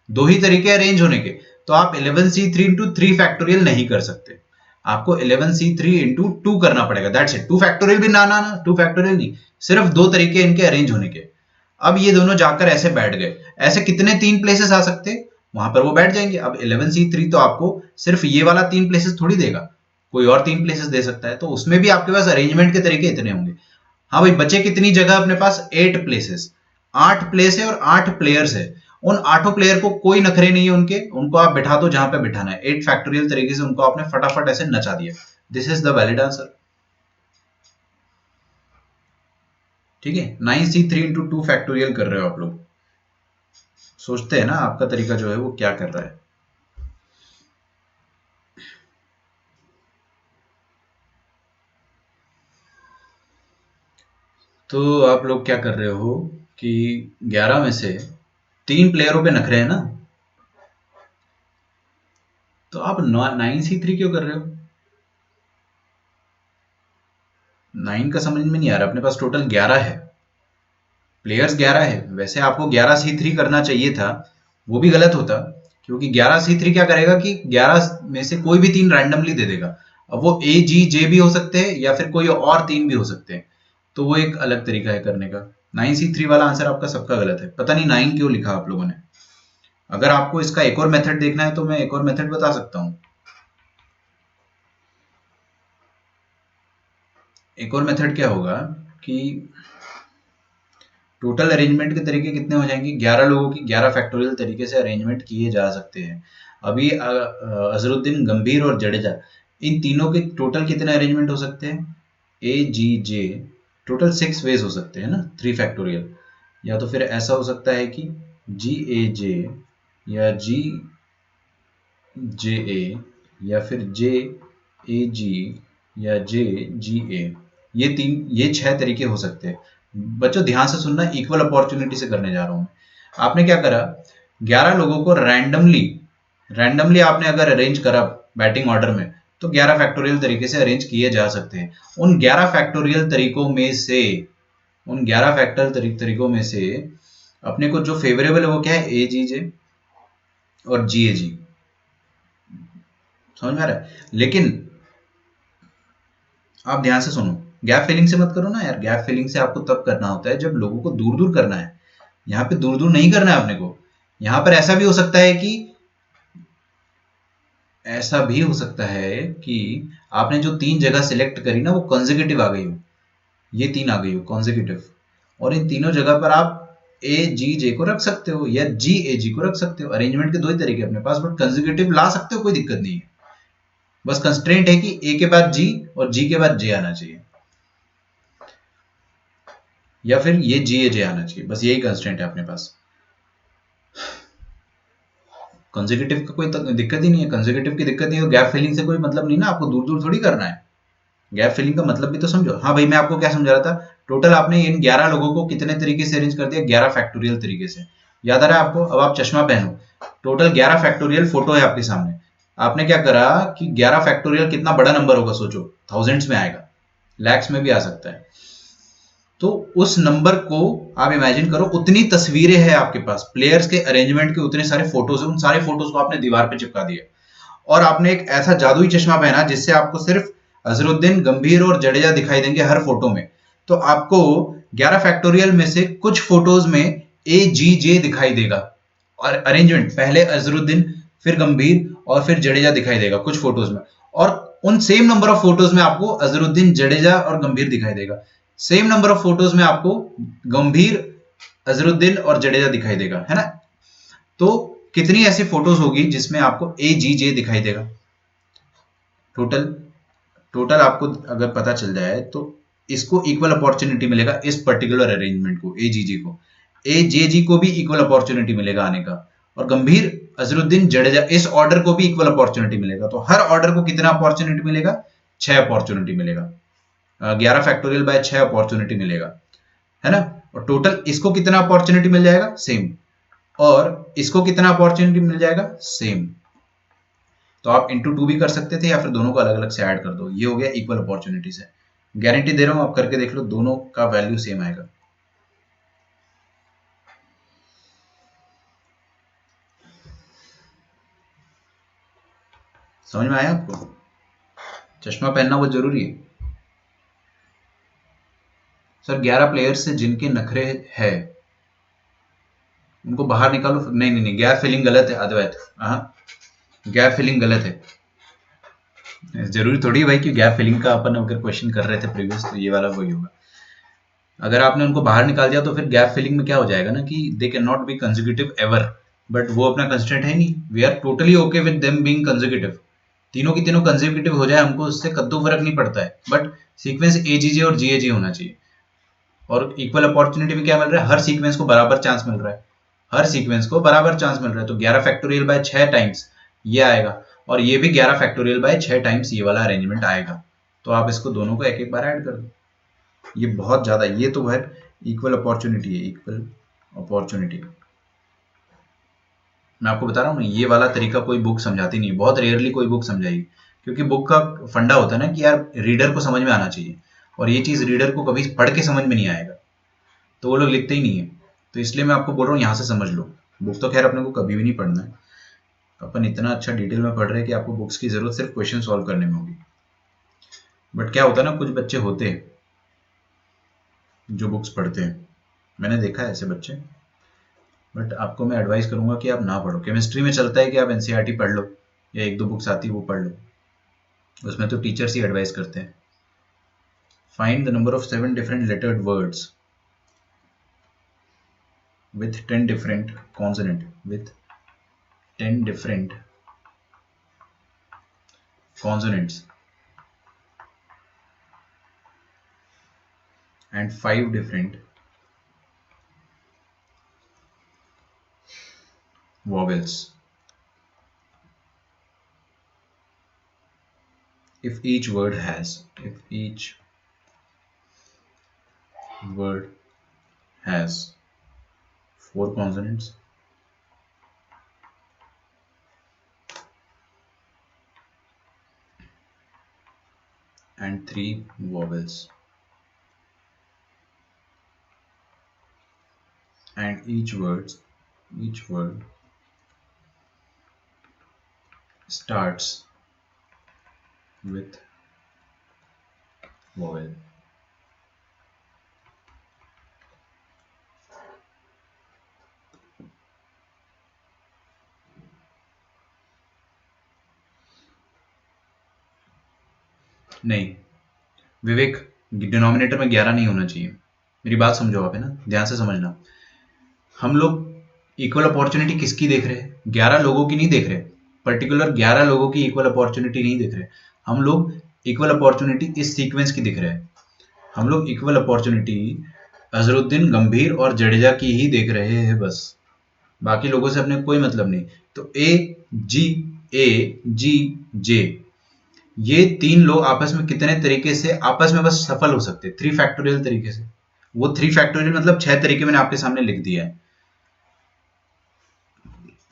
दो ही तरीके अरेंज होने के। तो आप 11C3 इंटू 3 फैक्टोरियल नहीं कर सकते, आपको 11C3 इंटू 2 करना पड़ेगा। That's it. 2 फैक्टोरियल भी ना ना ना 2 फैक्टोरियल नहीं, सिर्फ दो तरीके इनके अरेंज होने के। अब ये दोनों जाकर ऐसे बैठ गए, ऐसे कितने 3 प्लेसेस आ सकते, वहां पर वो बैठ जाएंगे। अब 11C3 तो आपको सिर्फ ये वाला 3 प्लेसेस थोड़ी देगा, कोई और 3 प्लेसेस दे सकता है, तो उसमें भी आपके पास अरेंजमेंट के तरीके इतने होंगे। हाँ भाई, बचे कितनी जगह अपने पास? 8 प्लेसेस, 8 प्लेस है और 8 प्लेयर्स है। उन 8 प्लेयर को कोई नखरे नहीं है उनके, उनको आप बिठा दो जहां पे बिठाना है। 8 फैक्टोरियल तरीके से उनको आपने फटाफट ऐसे नचा दिया। This is the valid answer. ठीक है, 9C3 इंटू 2 फैक्टोरियल कर रहे हो आप लोग। सोचते हैं ना आपका तरीका जो है वो क्या कर रहा है। तो आप लोग क्या कर रहे हो कि 11 में से 3 प्लेयरों पे नखरे हैं ना, तो आप 9C3 क्यों कर रहे हो? 9 का समझ में नहीं आ रहा, अपने पास टोटल 11 है, प्लेयर्स 11 है। वैसे आपको 11C3 करना चाहिए था, वो भी गलत होता, क्योंकि 11C3 क्या करेगा कि 11 में से कोई भी 3 रैंडमली दे देगा। अब वो ए जी जे भी हो सकते हैं या फिर कोई और 3 भी हो सकते हैं, तो वो एक अलग तरीका है करने का। 9C3 वाला आंसर आपका सबका गलत है, पता नहीं 9 क्यों लिखा आप लोगों ने। अगर आपको इसका एक और मेथड देखना है तो मैं एक और मेथड बता सकता हूँ। एक और मेथड क्या होगा कि टोटल अरेंजमेंट के तरीके कितने हो जाएंगे? 11 लोगों की 11 फैक्टोरियल तरीके से अरेंजमेंट किए जा सकते हैं। अभी अजरुद्दीन, गंभीर और जडेजा, इन तीनों के टोटल कितने अरेंजमेंट हो सकते हैं? ए जी जे, टोटल 6 वेज हो सकते हैं ना, 3 फैक्टोरियल। या तो फिर ऐसा हो सकता है कि जी ए जे, या जी जे ए, या फिर जे ए जी, या जे जी ए। ये 6 तरीके हो सकते हैं। बच्चों ध्यान से सुनना, इक्वल अपॉर्चुनिटी से करने जा रहा हूं मैं। आपने क्या करा, 11 लोगों को रैंडमली रैंडमली आपने अगर अरेंज करा बैटिंग ऑर्डर में, तो 11 फैक्टोरियल तरीके से अरेंज किए जा सकते हैं। उन 11 फैक्टोरियल तरीकों में से, उन 11 फैक्टर तरीकों में से अपने को जो फेवरेबल है वो क्या है? ए जी जे और जी ए जी। समझ में आ रहा है? लेकिन आप ध्यान से सुनो, गैप फिलिंग से मत करो ना यार। गैप फिलिंग से आपको तब करना होता है जब लोगों को दूर दूर करना है। यहाँ पे दूर दूर नहीं करना है अपने को। यहाँ पर ऐसा भी हो सकता है कि आपने जो 3 जगह सिलेक्ट करी ना वो कंसेक्यूटिव आ गई हो, ये 3 आ गई हो कंसेक्यूटिव, और इन तीनों जगह पर आप ए जी जे को रख सकते हो या जी ए जी को रख सकते हो। अरेंजमेंट के 2 ही तरीके अपने पास, बट कंसेक्यूटिव ला सकते हो, कोई दिक्कत नहीं है। बस कंस्ट्रेंट है कि ए के बाद जी और जी के बाद जे आना चाहिए, या फिर ये जी ए जे आना चाहिए, बस यही कंस्ट्रेंट है अपने पास। कंसेक्यूटिव का कोई दिक्कत ही नहीं है, कंसेक्यूटिव की दिक्कत नहीं है, गैप फिलिंग से कोई मतलब नहीं ना, आपको दूर दूर थोड़ी करना है। गैप फिलिंग का मतलब भी तो समझो। हाँ भाई, मैं आपको क्या समझा रहा था, टोटल आपने इन 11 लोगों को कितने तरीके से अरेंज कर दिया, 11 फैक्टोरियल तरीके से। याद आ रहा है आपको? अब आप चश्मा पहनो, टोटल 11 फैक्टोरियल फोटो है आपके सामने। आपने क्या करा कि 11 फैक्टोरियल कितना बड़ा नंबर होगा सोचो, थाउजेंड्स में आएगा, लैक्स में भी आ सकता है। तो उस नंबर को आप इमेजिन करो, उतनी तस्वीरें हैं आपके पास, प्लेयर्स के अरेंजमेंट के उतने सारे फोटोज, उन सारे फोटोज को आपने दीवार पे चिपका दिया, और आपने एक ऐसा जादुई चश्मा पहना जिससे आपको सिर्फ अजरुद्दीन, गंभीर और जडेजा दिखाई देंगे हर फोटो में। तो आपको 11 फैक्टोरियल में से कुछ फोटोज में ए जी जे दिखाई देगा, और अरेंजमेंट पहले अजरुद्दीन, फिर गंभीर और फिर जडेजा दिखाई देगा कुछ फोटोज में, और उन सेम नंबर ऑफ फोटोज में आपको अजरुद्दीन, जडेजा और गंभीर दिखाई देगा। सेम नंबर ऑफ फोटोज में आपको गंभीर, अजरुद्दीन और जडेजा दिखाई देगा, है ना? तो कितनी ऐसी फोटोज होगी जिसमें आपको ए जी जे दिखाई देगा? टोटल टोटल आपको अगर पता चल जाए तो इसको इक्वल अपॉर्चुनिटी मिलेगा, इस पर्टिकुलर अरेंजमेंट को, ए जी जे को, ए जे जी को भी इक्वल अपॉर्चुनिटी मिलेगा आने का, और गंभीर, अजरुद्दीन, जडेजा, इस ऑर्डर को भी इक्वल अपॉर्चुनिटी मिलेगा। तो हर ऑर्डर को कितना अपॉर्चुनिटी मिलेगा? 6 अपॉर्चुनिटी मिलेगा, 11 फैक्टोरियल बाय 6 अपॉर्चुनिटी मिलेगा, है ना? और टोटल इसको कितना अपॉर्चुनिटी मिल जाएगा? सेम। और इसको कितना अपॉर्चुनिटी मिल जाएगा? सेम। तो आप इंटू 2 भी कर सकते थे, या फिर दोनों को अलग अलग से ऐड कर दो, ये हो गया इक्वल अपॉर्चुनिटी से। गारंटी दे रहा हूं, आप करके देख लो, दोनों का वैल्यू सेम आएगा। समझ में आया आपको? चश्मा पहनना बहुत जरूरी है सर। 11 प्लेयर्स से जिनके नखरे है उनको बाहर निकालो। नहीं नहीं नहीं, गैप फिलिंग गलत है अद्वैत, हाँ, गैप फिलिंग गलत है। जरूरी थोड़ी भाई कि गैप फिलिंग का अपन अगर क्वेश्चन कर रहे थे प्रीवियस, तो ये वाला वही होगा। अगर आपने उनको बाहर निकाल दिया तो फिर गैप फिलिंग में क्या हो जाएगा ना, कि they can not be consecutive ever, but वो अपना कंस्टेंट है नहीं। We are totally okay with them being consecutive, तीनों की तीनों कंसेक्यूटिव हो जाए, हमको उससे कद्दू फर्क नहीं पड़ता है, बट सीक्वेंस ए जी जे और जी ए जी होना चाहिए। और इक्वल अपॉर्चुनिटी में क्या मिल रहा है? हर सीक्वेंस को बराबर चांस मिल रहा है, हर सीक्वेंस को बराबर चांस मिल रहा है। तो 11 फैक्टोरियल बाय 6 टाइम्स ये आएगा, और ये भी 11 फैक्टोरियल बाय 6 टाइम्स ये वाला अरेंजमेंट आएगा। तो आप इसको दोनों को एक एक बार ऐड कर दो। ये बहुत ज्यादा, ये तो है इक्वल अपॉर्चुनिटी है, इक्वल अपॉर्चुनिटी। मैं आपको बता रहा हूँ ना, ये वाला तरीका कोई बुक समझाती नहीं, बहुत रेयरली कोई बुक समझाएगी, क्योंकि बुक का फंडा होता है ना कि यार रीडर को समझ में आना चाहिए, और ये चीज रीडर को कभी पढ़ के समझ में नहीं आएगा, तो वो लोग लिखते ही नहीं है। तो इसलिए मैं आपको बोल रहा हूँ यहाँ से समझ लो। बुक तो खैर अपने को कभी भी नहीं पढ़ना है, अपन इतना अच्छा डिटेल में पढ़ रहे हैं कि आपको बुक्स की जरूरत सिर्फ क्वेश्चन सॉल्व करने में होगी। बट क्या होता है ना, कुछ बच्चे होते हैं जो बुक्स पढ़ते हैं, मैंने देखा है ऐसे बच्चे। बट आपको मैं एडवाइस करूंगा कि आप ना पढ़ो। केमिस्ट्री में चलता है कि आप एनसीईआरटी पढ़ लो, या एक दो बुक्स आती है वो पढ़ लो, उसमें तो टीचर्स ही एडवाइस करते हैं। Find the number of 7 different lettered words with 10 different consonant, with 10 different consonants and 5 different vowels. If each word has 4 consonants and 3 vowels, and each word starts with vowel. नहीं विवेक, denominator में 11 नहीं होना चाहिए। मेरी बात समझो आप, है ना, ध्यान से समझना। हम लोग इक्वल अपॉर्चुनिटी किसकी देख रहे हैं? 11 लोगों की नहीं देख रहे, पर्टिकुलर 11 लोगों की इक्वल अपॉर्चुनिटी नहीं देख रहे। हम लोग इक्वल अपॉर्चुनिटी इस सीक्वेंस की दिख रहे हैं। हम लोग इक्वल अपॉर्चुनिटी अजरुद्दीन, गंभीर और जडेजा की ही देख रहे हैं बस, बाकी लोगों से अपने कोई मतलब नहीं। तो ए जी जे, ये तीन लोग आपस में कितने तरीके से आपस में बस सफल हो सकते? 3 फैक्टोरियल तरीके से। वो 3 फैक्टोरियल मतलब 6 तरीके मैंने आपके सामने लिख दिया है।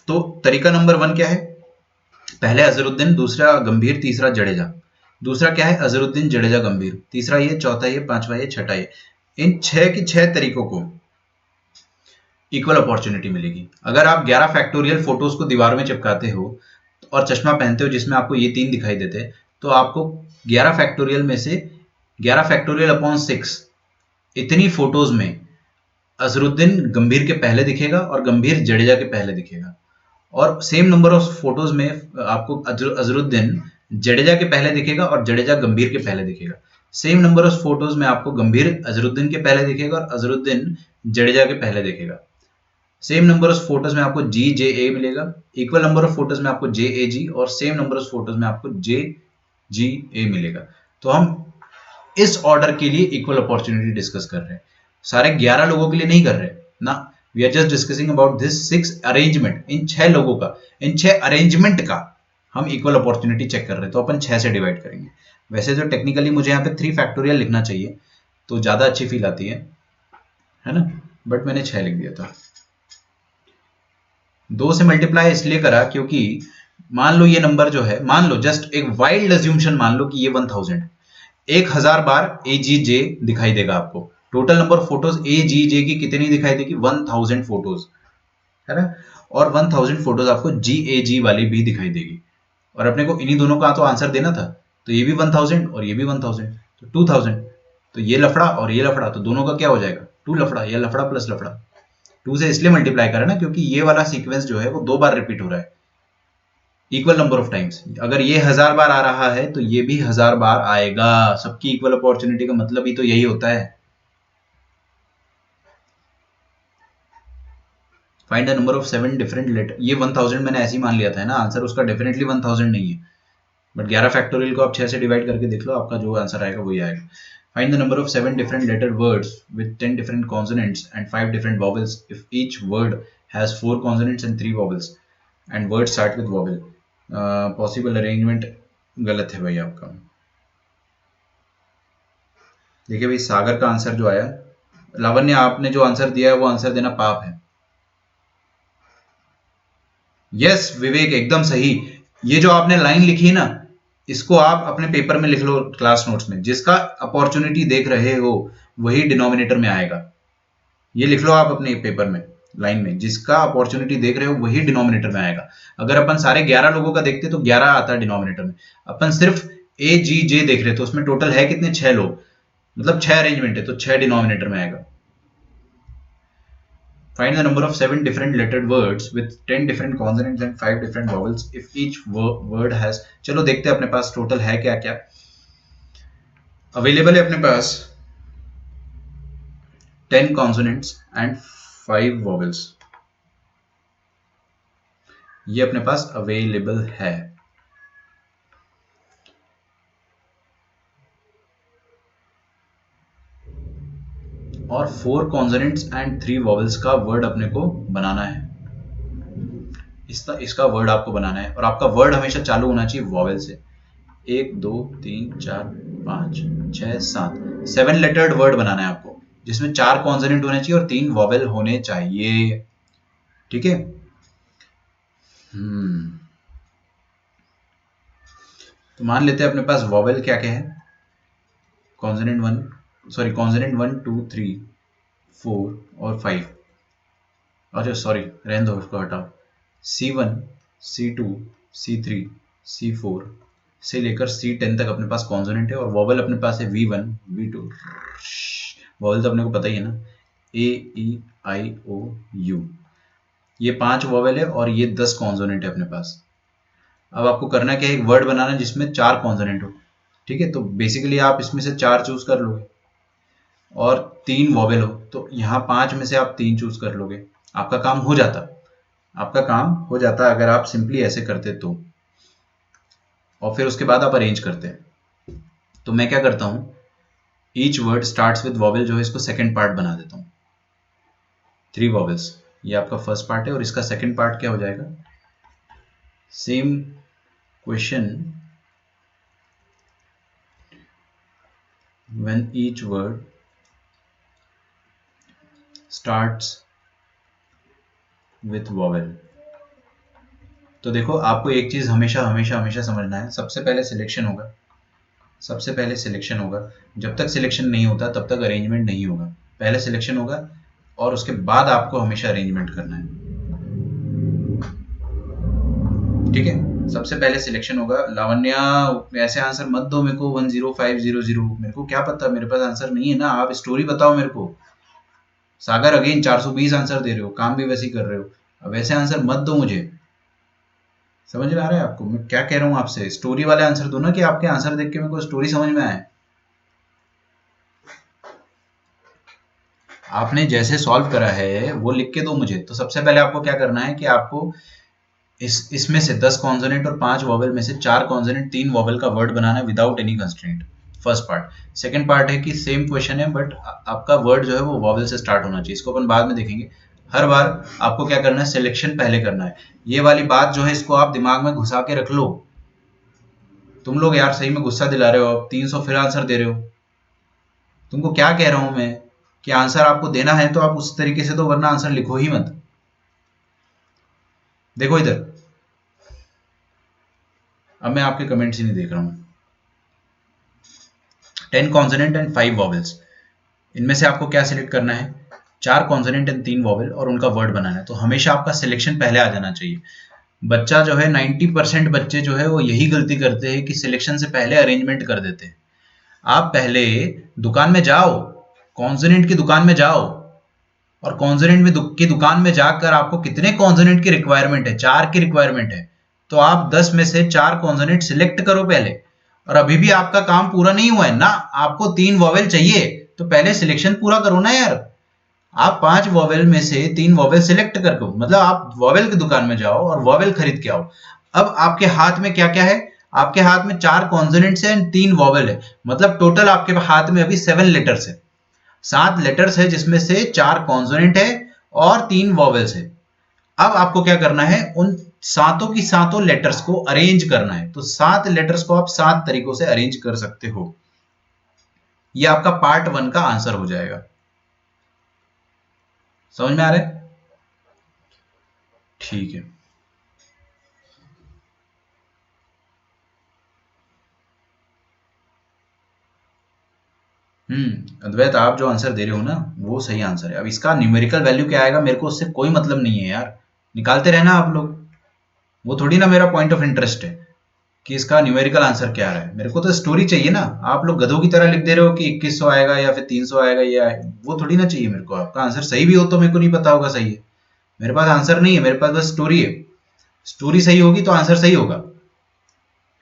तो तरीका नंबर 1 क्या है? पहले अजरुद्दीन, दूसरा गंभीर, तीसरा जडेजा। दूसरा क्या है? अजरुद्दीन, जडेजा, गंभीर। तीसरा ये, चौथा ये, पांचवा ये, छठा ये। इन 6 की 6 तरीकों को इक्वल अपॉर्चुनिटी मिलेगी। अगर आप 11 फैक्टोरियल फोटोज को दीवार में चिपकाते हो और चश्मा पहनते हो जिसमें आपको ये 3 दिखाई देते हैं, तो आपको 11 फैक्टोरियल में से 11 फैक्टोरियल अपॉन 6 इतनी फोटोज में अजरुद्दीन गंभीर के पहले दिखेगा और गंभीर जडेजा के पहले दिखेगा। और सेम नंबर ऑफ फोटोज में आपको अजरुद्दीन जडेजा के पहले दिखेगा और जडेजा गंभीर के पहले दिखेगा। सेम नंबर ऑफ फोटोज में आपको गंभीर अजरुद्दीन के पहले दिखेगा और अजरुद्दीन जडेजा के पहले दिखेगा। सेम नंबर ऑफ फोटोज में आपको जी जे ए मिलेगा, इक्वल नंबर ऑफ फोटोज में आपको जे ए जी, और सेम नंबर ऑफ फोटोज में आपको जे जी ए मिलेगा। तो हम इस ऑर्डर के लिए इक्वल अपॉर्चुनिटी डिस्कस कर रहे हैं, सारे 11 लोगों के लिए नहीं कर रहे ना। We are just discussing about this 6 arrangement, इन 6 लोगों का, इन 6 अरेंजमेंट का हम इक्वल अपॉर्चुनिटी चेक कर रहे हैं। तो अपन 6 से डिवाइड करेंगे। वैसे तो टेक्निकली मुझे यहाँ पे 3 फैक्टोरियल लिखना चाहिए तो ज्यादा अच्छी फील आती है ना, बट मैंने 6 लिख दिया था। 2 से मल्टीप्लाई इसलिए करा क्योंकि मान लो ये नंबर जो है, मान लो जस्ट एक वाइल्ड अज्यूमशन मान लो कि ये 1000, 1000 बार ए जी जे दिखाई देगा आपको। टोटल नंबर ऑफ फोटोज ए जी जे की कितनी दिखाई देगी? 1000 फोटोज, है ना। और 1000 फोटोज आपको जी ए जी वाली भी दिखाई देगी, और अपने को इन्हीं दोनों का तो आंसर देना था। तो ये भी 1000 और ये भी 1000, तो 2000। तो ये लफड़ा और ये लफड़ा, तो दोनों का क्या हो जाएगा? 2 लफड़ा, या लफड़ा प्लस लफड़ा। 2 से इसलिए मल्टीप्लाई करा ना क्योंकि ये वाला सीक्वेंस जो है वो 2 बार रिपीट हो रहा है, इक्वल नंबर ऑफ टाइम्स। अगर ये 1000 बार आ रहा है तो ये भी 1000 बार आएगा। सबकी इक्वल अपॉर्चुनिटी का मतलब ही तो यही होता है। Find the number of 7 different letter. ये 1000 मैंने ऐसे ही मान लिया था, है ना, आंसर उसका डेफिनेटली 1000 नहीं है, बट 11 फैक्टोरियल को आप 6 से डिवाइड करके देख लो, आपका जो आंसर आएगा वही आएगा। Find the number of 7 different letter words with 10 different consonants and 5 different vowels if each word has 4 consonants and 3 vowels and words start with vowel. Possible arrangement गलत है भाई आपका। देखिए भाई, सागर का आंसर जो आया, लावण्य आपने जो आंसर दिया है वो आंसर देना पाप है। यस विवेक, एकदम सही। ये जो आपने लाइन लिखी ना, इसको आप अपने पेपर में लिख लो, क्लास नोट्स में। जिसका अपॉर्चुनिटी देख रहे हो वही डिनोमिनेटर में आएगा। ये लिख लो आप अपने पेपर में, लाइन में, जिसका अपॉर्चुनिटी देख रहे हो वही डिनोमिनेटर में आएगा। अगर अपन सारे 11 लोगों का देखते तो 11 आता है डिनोमिनेटर में। अपन सिर्फ ए जी जे देख रहे तो उसमें टोटल है कितने? 6 लोग, मतलब 6 अरेंजमेंट है, तो 6 डिनोमिनेटर में आएगा। Find the number of 7 different lettered words with 10 different consonants and 5 different vowels if each word has। चलो देखते हैं अपने पास टोटल है क्या क्या अवेलेबल है। अपने पास 10 consonants and 5 vowels, ये अपने पास अवेलेबल है। और 4 consonants and 3 vowels का वर्ड अपने को बनाना है। इसका वर्ड आपको बनाना है, और आपका वर्ड हमेशा चालू होना चाहिए वॉवेल से। 1 2 3 4 5 6 7 7 लेटर्ड वर्ड बनाना है आपको, जिसमें 4 कॉन्सोनेंट होने चाहिए और 3 वॉवेल होने चाहिए। ठीक है। तो मान लेते हैं अपने पास वॉवेल क्या क्या है। कॉन्सोनेंट 1 2 3 4 और 5। अच्छा सॉरी, रहने दो, उसको हटाओ। C1 C2 C3 C4 से लेकर C10 तक अपने पास कॉन्सोनेंट है, और वॉवेल अपने पास है V1 V2। वॉवेल तो अपने को पता ही है ना, A E I O U। ये 5 वॉवेल है और ये 10 कॉन्सोनेंट है अपने पास। अब आपको करना क्या है? एक वर्ड बनाना जिसमें 4 कॉन्सोनेंट हो। ठीक है, तो बेसिकली आप इसमें से 4 चूज कर लोगे और 3 वॉवेल हो तो यहाँ 5 में से आप 3 चूज कर लोगे, आपका काम हो जाता। आपका काम हो जाता अगर आप सिंपली ऐसे करते तो। और फिर उसके बाद आप अरेंज करते हैं। तो मैं क्या करता हूँ, each word starts with vowel जो है इसको सेकंड पार्ट बना देता हूँ। 3 वॉवेल्स, ये आपका फर्स्ट पार्ट है और इसका सेकंड पार्ट क्या हो जाएगा, same question when each word starts with vowel। तो देखो आपको एक चीज हमेशा हमेशा हमेशा समझना है, सबसे पहले सिलेक्शन होगा, सबसे पहले सिलेक्शन होगा। जब तक सिलेक्शन नहीं होता तब तक अरेंजमेंट नहीं होगा। पहले सिलेक्शन होगा और उसके बाद आपको हमेशा अरेंजमेंट करना है, ठीक है। सबसे पहले सिलेक्शन होगा। लावण्या ऐसे आंसर मत दो मेरे को 10500, मेरे को क्या पता, मेरे पास आंसर नहीं है ना, आप स्टोरी बताओ मेरे को। सागर अगेन 420 आंसर दे रहे हो, काम भी वैसे ही कर रहे हो, अब ऐसे आंसर मत दो मुझे। समझ में आ रहा है आपको मैं क्या कह रहा हूँ आपसे? स्टोरी वाले आंसर दो ना, कि आपके आंसर देख के मेरे को स्टोरी समझ में आए। आपने जैसे सॉल्व करा है वो लिख के दो मुझे। तो सबसे पहले आपको क्या करना है कि आपको इसमें से 10 कॉन्सोनेंट और 5 वॉवेल में से 4 कॉन्सोनेंट 3 वॉवेल का वर्ड बनाना है without any constraint. First part. Second part है कि सेम क्वेश्चन है बट आपका वर्ड जो है वो वॉवेल से स्टार्ट होना चाहिए। इसको अपन बाद में देखेंगे। हर बार आपको क्या करना है, सिलेक्शन पहले करना है। ये वाली बात जो है इसको आप दिमाग में घुसा के रख लो। तुम लोग यार सही में गुस्सा दिला रहे हो, अब 300 फिर आंसर दे रहे हो। तुमको क्या कह रहा हूं मैं कि आंसर आपको देना है तो आप उस तरीके से दो, वरना आंसर लिखो ही मत। देखो इधर, अब मैं आपके कमेंट्स ही नहीं देख रहा हूं। 10 कॉन्सोनेंट एंड 5 वॉवेल्स, इनमें से आपको क्या सिलेक्ट करना है, 4 कॉन्सोनेंट एंड 3 वॉवेल और उनका वर्ड बनाना है। तो हमेशा आपका सिलेक्शन पहले आ जाना चाहिए। बच्चा जो है 90% बच्चे जो है वो यही गलती करते हैं कि सिलेक्शन से पहले अरेंजमेंट कर देते हैं। आप पहले दुकान में जाओ, कॉन्सोनेंट की दुकान में जाओ, और कॉन्सोनेंट में की दुकान में जाकर आपको कितने कॉन्सोनेंट की रिक्वायरमेंट है, 4 की रिक्वायरमेंट है। तो आप 10 में से 4 कॉन्सोनेंट सिलेक्ट करो पहले। और अभी भी आपका काम पूरा नहीं हुआ है ना, आपको 3 वॉवेल चाहिए तो पहले सिलेक्शन पूरा करो ना यार। आप 5 वॉवेल में से 3 वॉवेल सिलेक्ट करके, मतलब आप वॉवेल की दुकान में जाओ और वॉवेल खरीद के आओ। अब आपके हाथ में क्या क्या है, आपके हाथ में 4 कॉन्सोनेंट्स है एंड 3 वॉवेल है, मतलब टोटल आपके हाथ में अभी 7 लेटर्स है, 7 लेटर्स है जिसमें से 4 कॉन्सोनेंट है और 3 वॉवेल्स है। अब आपको क्या करना है, उन सातों की सातों लेटर्स को अरेंज करना है। तो 7 लेटर्स को आप 7 तरीकों से अरेंज कर सकते हो। ये आपका पार्ट 1 का आंसर हो जाएगा। समझ में आ रहा है? ठीक है। अद्वैत आप जो आंसर दे रहे हो ना वो सही आंसर है। अब इसका न्यूमेरिकल वैल्यू क्या आएगा मेरे को उससे कोई मतलब नहीं है यार, निकालते रहना आप लोग। वो थोड़ी ना मेरा पॉइंट ऑफ इंटरेस्ट है कि इसका न्यूमेरिकल आंसर क्या आ रहा है। मेरे को तो स्टोरी चाहिए ना। आप लोग गधों की तरह लिख दे रहे हो कि 2100 आएगा या फिर 300 आएगा, या वो थोड़ी ना चाहिए मेरे को। आपका आंसर सही भी हो तो मेरे को नहीं पता होगा सही है। मेरे पास आंसर नहीं है, मेरे पास बस स्टोरी है। स्टोरी सही होगी तो आंसर सही होगा,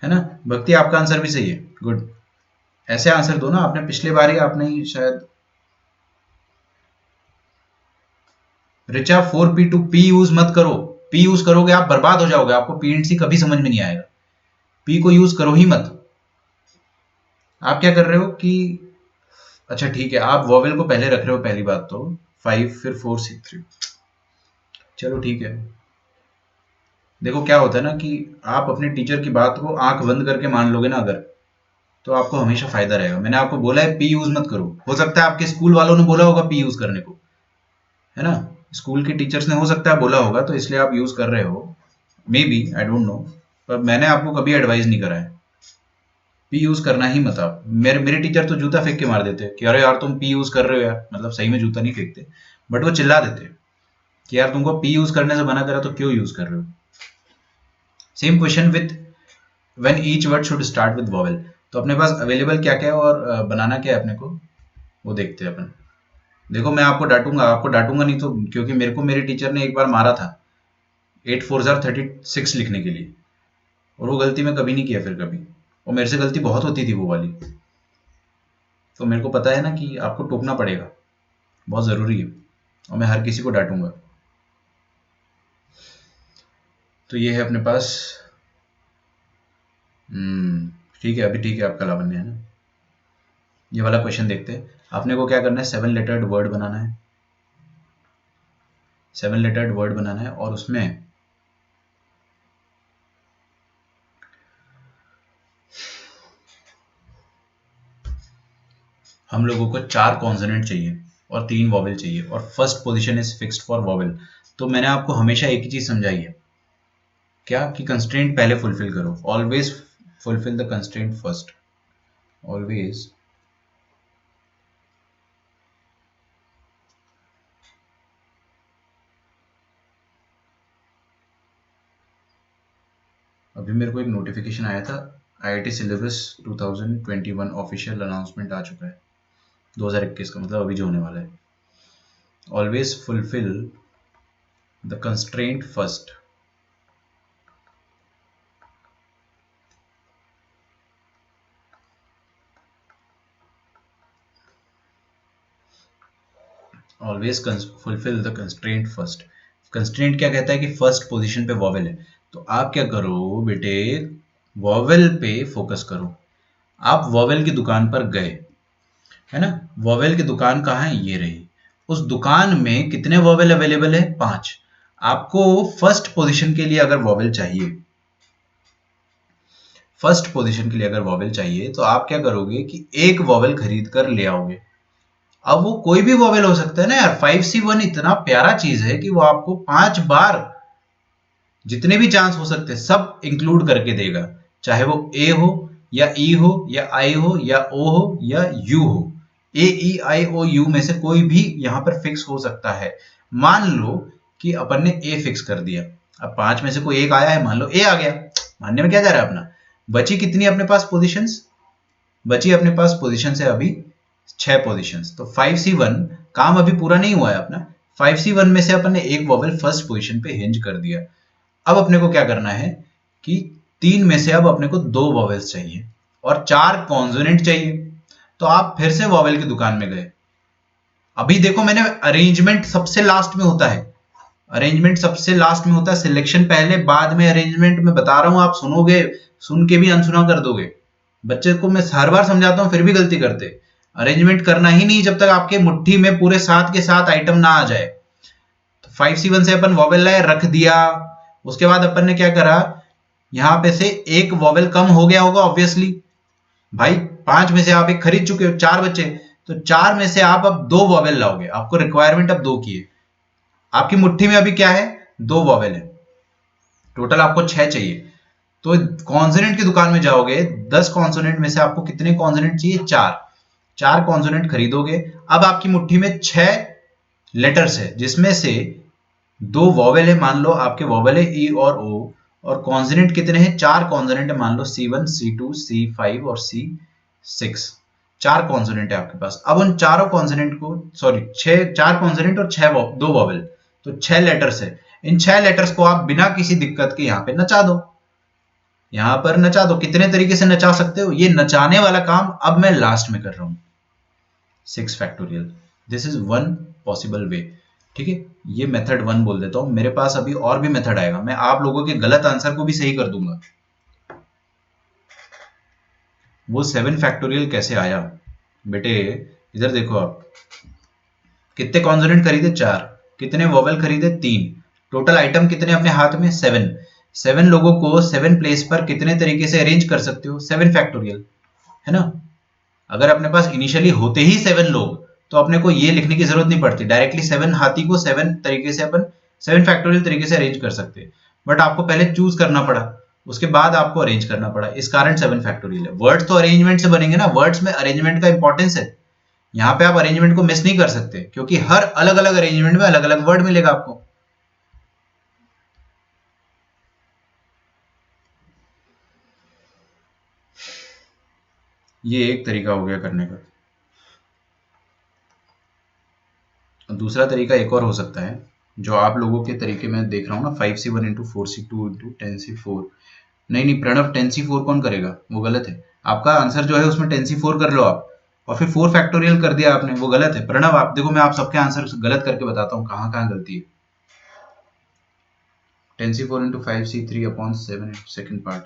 है ना। भक्ति आपका आंसर भी सही है, गुड। ऐसे आंसर दो ना। आपने पिछले बार ही आपने ही शायद, रिचा 4P2 पी यूज मत करो। पी यूज करोगे आप बर्बाद हो जाओगे, आपको पीएनसी कभी समझ में नहीं आएगा। पी को यूज करो ही मत। आप क्या कर रहे हो कि, अच्छा ठीक है, आप वॉवेल को पहले रख रहे हो, पहली बात तो 5 फिर 4 6 3, चलो ठीक है। देखो क्या होता है ना कि आप अपने टीचर की बात को आंख बंद करके मान लोगे ना अगर, तो आपको हमेशा फायदा रहेगा। मैंने आपको बोला है पी यूज मत करो। हो सकता है आपके स्कूल वालों ने बोला होगा पी यूज करने को, है ना। स्कूल के टीचर्स ने हो सकता है बोला होगा तो इसलिए आप यूज कर रहे हो, may be, I don't know. पर मैंने आपको कभी एडवाइस नहीं करा है पी यूज करना ही मत। आप मेरे टीचर तो जूता फेंक के मार देते कि अरे यार तुम पी यूज कर रहे हो यार, मतलब सही में जूता नहीं फेंकते बट वो चिल्ला देते कि यार तुमको पी यूज करने से मना करा तो क्यों यूज कर रहे हो। Same question with when each word should start with vowel. तो अपने पास अवेलेबल क्या क्या है और बनाना क्या है अपने को, वो देखते हैं अपन। देखो मैं आपको डांटूंगा नहीं तो, क्योंकि मेरे को मेरे टीचर ने एक बार मारा था 8 4 36 लिखने के लिए, और वो गलती मैं कभी नहीं किया फिर कभी। और मेरे से गलती बहुत होती थी वो वाली, तो मेरे को पता है ना कि आपको टोकना पड़ेगा, बहुत ज़रूरी है, और मैं हर किसी को डांटूंगा। तो ये है अपने पास। ठीक है, अभी ठीक है, आपका लावण्य है ना। ये वाला क्वेश्चन देखते हैं। आपने को क्या करना है, 7 लेटर्ड वर्ड बनाना है, 7 लेटर्ड वर्ड बनाना है, और उसमें हम लोगों को 4 कॉन्सोनेंट चाहिए और 3 वॉवेल चाहिए, और first position is fixed for vowel. तो मैंने आपको हमेशा एक ही चीज समझाई है, क्या कि कंस्ट्रेंट पहले फुलफिल करो, always fulfil the constraint first, always अभी मेरे को एक नोटिफिकेशन आया था, आईआईटी सिलेबस 2021 ऑफिशियल अनाउंसमेंट आ चुका है, 2021 का, मतलब अभी जो होने वाला है। Always fulfil the constraint first, always fulfil the constraint first. Constraint क्या कहता है कि फर्स्ट पोजीशन पे वॉवेल है, तो आप क्या करो बेटे, वॉवेल पे फोकस करो। आप वॉवेल की दुकान पर गए, है ना, वॉवेल की दुकान कहाँ है, ये रही। उस दुकान में कितने वॉवेल अवेलेबल है, 5। आपको फर्स्ट पोजीशन के लिए अगर वॉवेल चाहिए, फर्स्ट पोजीशन के लिए अगर वॉवेल चाहिए, तो आप क्या करोगे कि एक वॉवेल खरीद कर ले आओगे। अब वो कोई भी वॉवेल हो सकता है ना यार, 5C1 इतना प्यारा चीज है कि वो आपको 5 बार, जितने भी चांस हो सकते हैं सब इंक्लूड करके देगा, चाहे वो ए हो या ई हो या आई हो या ओ हो या यू हो। ए ई आई ओ यू में से कोई भी यहां पर फिक्स हो सकता है। मान लो कि अपन ने ए फिक्स कर दिया, अब 5 में से कोई एक आया है, मान लो ए आ गया, मानने में क्या जा रहा है अपना। बची कितनी अपने पास पोजीशंस, बची अपने पास पोजीशन है अभी 6 पोजीशंस, तो 5C1 काम अभी पूरा नहीं हुआ है अपना। 5C1 में से अपन ने एक वॉवेल फर्स्ट पोजीशन पे हिंज कर दिया। अब अपने को क्या करना है कि 3 में से अब अपने को 2 वॉवेल्स चाहिए और 4 कॉन्सोनेंट चाहिए। तो आप फिर से वॉवेल की दुकान में गए। अभी देखो, मैंने अरेंजमेंट सबसे लास्ट में होता है, अरेंजमेंट सबसे लास्ट में होता है, सिलेक्शन पहले, बाद में अरेंजमेंट। में बता रहा हूं, आप सुनोगे, सुन के भी अनसुना कर दोगे। बच्चे को मैं हर बार समझाता हूं फिर भी गलती करते। अरेंजमेंट करना ही नहीं जब तक आपके मुट्ठी में पूरे 7 के 7 आइटम ना आ जाए। तो 5C1 से अपन वॉवेल लाए, रख दिया। उसके बाद अपन ने क्या करा, यहां पे से एक वॉवेल कम हो गया होगा ऑब्वियसली, भाई 5 में से आप एक खरीद चुके हो, 4 बचे, तो 4 में से आप अब 2 वॉवेल लाओगे। आपको रिक्वायरमेंट अब 2 की है, आपकी मुट्ठी में अभी क्या है, 2 वॉवेल है, टोटल आपको 6 चाहिए। तो कॉन्सोनेंट की दुकान में जाओगे, 10 कॉन्सोनेंट में से आपको कितने कॉन्सोनेंट चाहिए, 4। 4 कॉन्सोनेंट खरीदोगे। अब आपकी मुट्ठी में 6 लेटर्स है, जिसमें से 2 वॉवेल है, मान लो आपके वॉवेल है ई और ओ, और कॉन्सोनेंट कितने हैं, 4 कॉन्सोनेंट है, मान लो C1 C2 C5 और C6। 4 कॉन्सोनेंट है आपके पास। अब उन चारों कॉन्सोनेंट को, सॉरी 4 कॉन्सोनेंट और 2 वॉवेल, तो 6 लेटर्स है। इन 6 लेटर्स को आप बिना किसी दिक्कत के यहाँ पे नचा दो, यहां पर नचा दो। कितने तरीके से नचा सकते हो, ये नचाने वाला काम अब मैं लास्ट में कर रहा हूं, 6 factorial, this is one possible way. ठीक है, ये मेथड 1 बोल देता हूं। मेरे पास अभी और भी मेथड आएगा, मैं आप लोगों के गलत आंसर को भी सही कर दूंगा। वो 7 फैक्टोरियल कैसे आया बेटे, इधर देखो आप, कितने कॉन्सोनेंट खरीदे, 4, कितने वॉवेल खरीदे, 3, टोटल आइटम कितने अपने हाथ में, 7। 7 लोगों को 7 प्लेस पर कितने तरीके से अरेंज कर सकते हो, 7 फैक्टोरियल, है ना। अगर अपने पास इनिशियली होते ही 7 लोग, तो अपने को ये लिखने की जरूरत नहीं पड़ती, डायरेक्टली 7 हाथी को 7 तरीके से अपन 7 फैक्टोरियल तरीके से अरेंज कर सकते। बट आपको पहले चूज करना पड़ा, उसके बाद आपको अरेंज करना पड़ा, इस कारण 7 फैक्टोरियल है। वर्ड्स तो अरेंजमेंट से बनेंगे ना, वर्ड्स में अरेंजमेंट का इंपॉर्टेंस है। यहाँ पे आप अरेंजमेंट को मिस नहीं कर सकते, क्योंकि हर अलग अलग अरेंजमेंट में अलग अलग वर्ड मिलेगा आपको। ये एक तरीका हो गया करने का। दूसरा तरीका एक और हो सकता है, जो आप लोगों के तरीके में देख रहा हूँ ना, 5C1 into 4C2 into 10C4, नहीं नहीं प्रणव, 10c4 कौन करेगा, वो गलत है। आपका आंसर जो है उसमें 10c4 कर लो आप, और फिर 4 फैक्टोरियल कर दिया आपने, वो गलत है। प्रणव आप देखो, मैं आप सबके आंसर गलत करके बताता हूँ कहाँ कहाँ गलती है। 10c4 into 5c3 upon 7 second part.